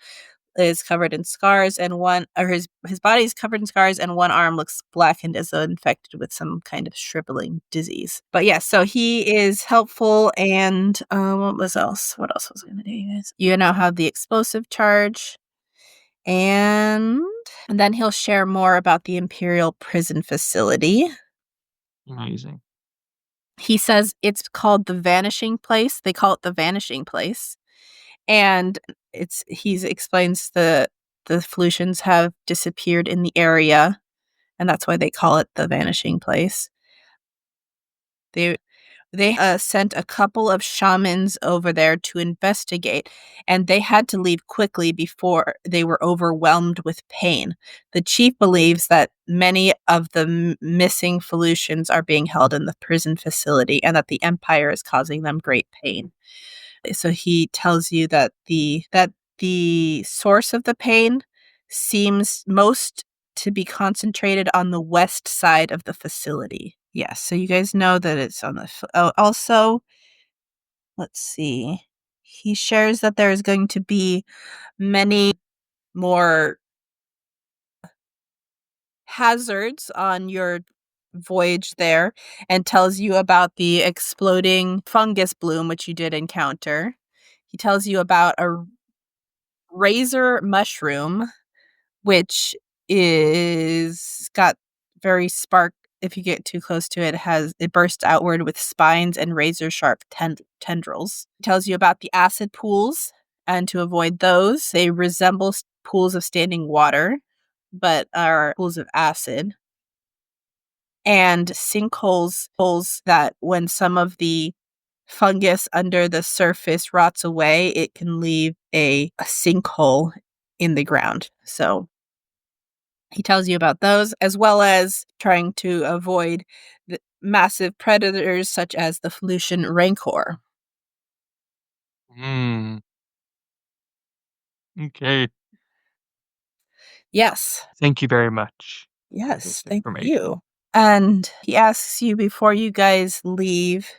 is covered in scars, and his body is covered in scars, and one arm looks blackened as though infected with some kind of shriveling disease. But yeah, so he is helpful. And what was else? What else was I going to do, you guys? You now have the explosive charge. And then he'll share more about the Imperial prison facility. Amazing. He says it's called the Vanishing Place. They call it the Vanishing Place. And he explains the Felucians have disappeared in the area, and that's why they call it the Vanishing Place. They sent a couple of shamans over there to investigate, and they had to leave quickly before they were overwhelmed with pain. The chief believes that many of the missing Felucians are being held in the prison facility and that the Empire is causing them great pain. So he tells you that the source of the pain seems most to be concentrated on the west side of the facility. Yes, so you guys know that it's on the also, let's see. He shares that there is going to be many more hazards on your voyage there, and tells you about the exploding fungus bloom which you did encounter. He tells you about a razor mushroom which is got very spark. If you get too close to it, it bursts outward with spines and razor sharp tendrils. It tells you about the acid pools, and to avoid those, they resemble pools of standing water, but are pools of acid. And sinkholes, holes that when some of the fungus under the surface rots away, it can leave a sinkhole in the ground. So he tells you about those, as well as trying to avoid the massive predators such as the Felucian Rancor. Hmm. Okay. Yes. Thank you very much for Yes. this Thank information. you. And he asks you before you guys leave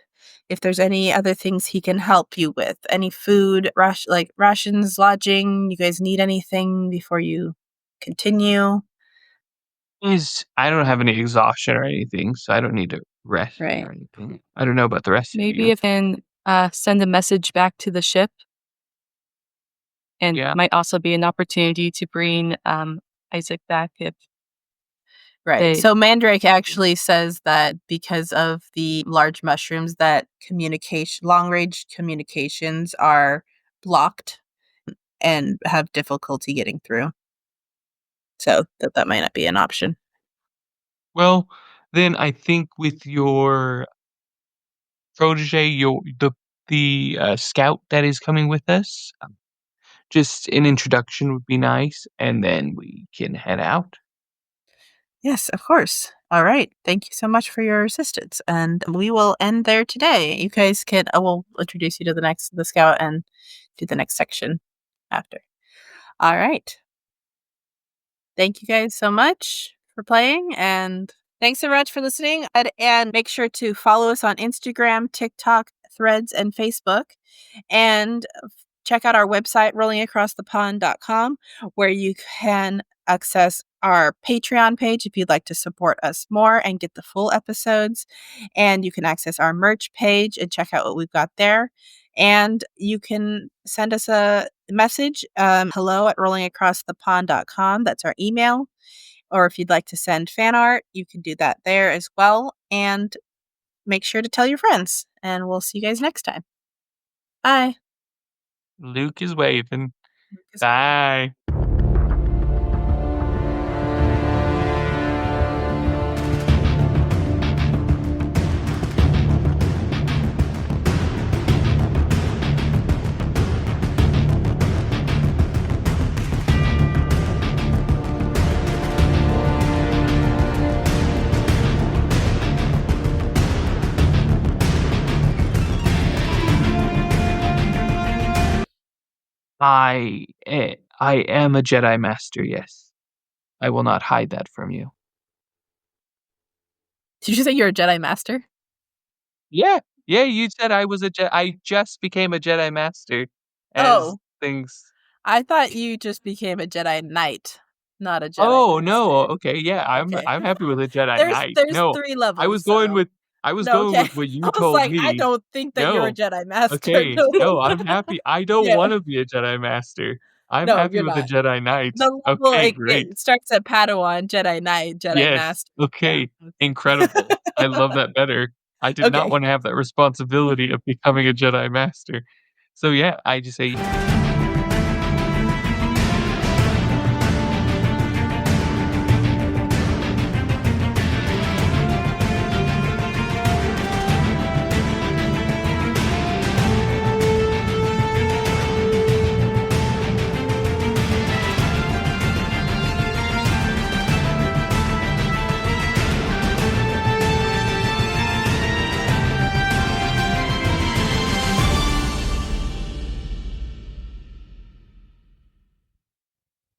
if there's any other things he can help you with. Any food, like rations, lodging. You guys need anything before you continue? I don't have any exhaustion or anything, so I don't need to rest Right. or anything. I don't know about the rest of Maybe you. if can send a message back to the ship. And Yeah. might also be an opportunity to bring Isaac back if Right. So Mandrake actually says that because of the large mushrooms, that long-range communications are blocked and have difficulty getting through. So that might not be an option. Well, then I think with your protege, the scout that is coming with us, just an introduction would be nice, and then we can head out. Yes, of course. All right. Thank you so much for your assistance. And we will end there today. You guys I will introduce you to the scout and do the next section after. All right. Thank you guys so much for playing, and thanks so much for listening. And make sure to follow us on Instagram, TikTok, Threads, and Facebook. And check out our website, rollingacrossthepond.com, where you can access our Patreon page if you'd like to support us more and get the full episodes. And you can access our merch page and check out what we've got there. And you can send us a message, hello at rollingacrossthepond.com. That's our email. Or if you'd like to send fan art, you can do that there as well. And make sure to tell your friends. And we'll see you guys next time. Bye. Luke is waving. Bye. I am a Jedi Master, yes. I will not hide that from you. Did you say you're a Jedi Master? Yeah, you said I was I just became a Jedi Master as things. I thought you just became a Jedi Knight, not a Jedi Oh, Master. no, okay, yeah, I'm happy with a Jedi Knight. There's No, 3 levels. I was going with with what you I was told like, I me. don't think that you're a No. Jedi Master. Okay, no, I'm happy. I don't Yeah. wanna be a Jedi Master. I'm No, happy you're with a not. Jedi Knight. The level, Okay, great. it starts at Padawan, Jedi Knight, Jedi Yes, Master. okay, Yeah. incredible. I love that better. I did not Okay. wanna have that responsibility of becoming a Jedi Master. So, yeah, I just say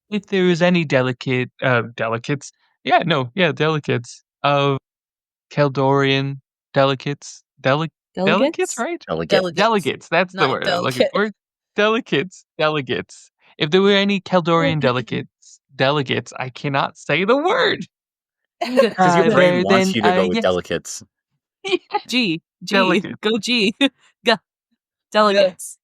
if there is any delicates delicates of Keldorian delegates, right? Delegate. Delegates, that's the Not word I'm looking delicate. for. Delegates. If there were any Keldorian delegates, I cannot say the word. Because your brain wants Then, you to go with yes. delicates. G. Delegates. Go G. Go. Delegates.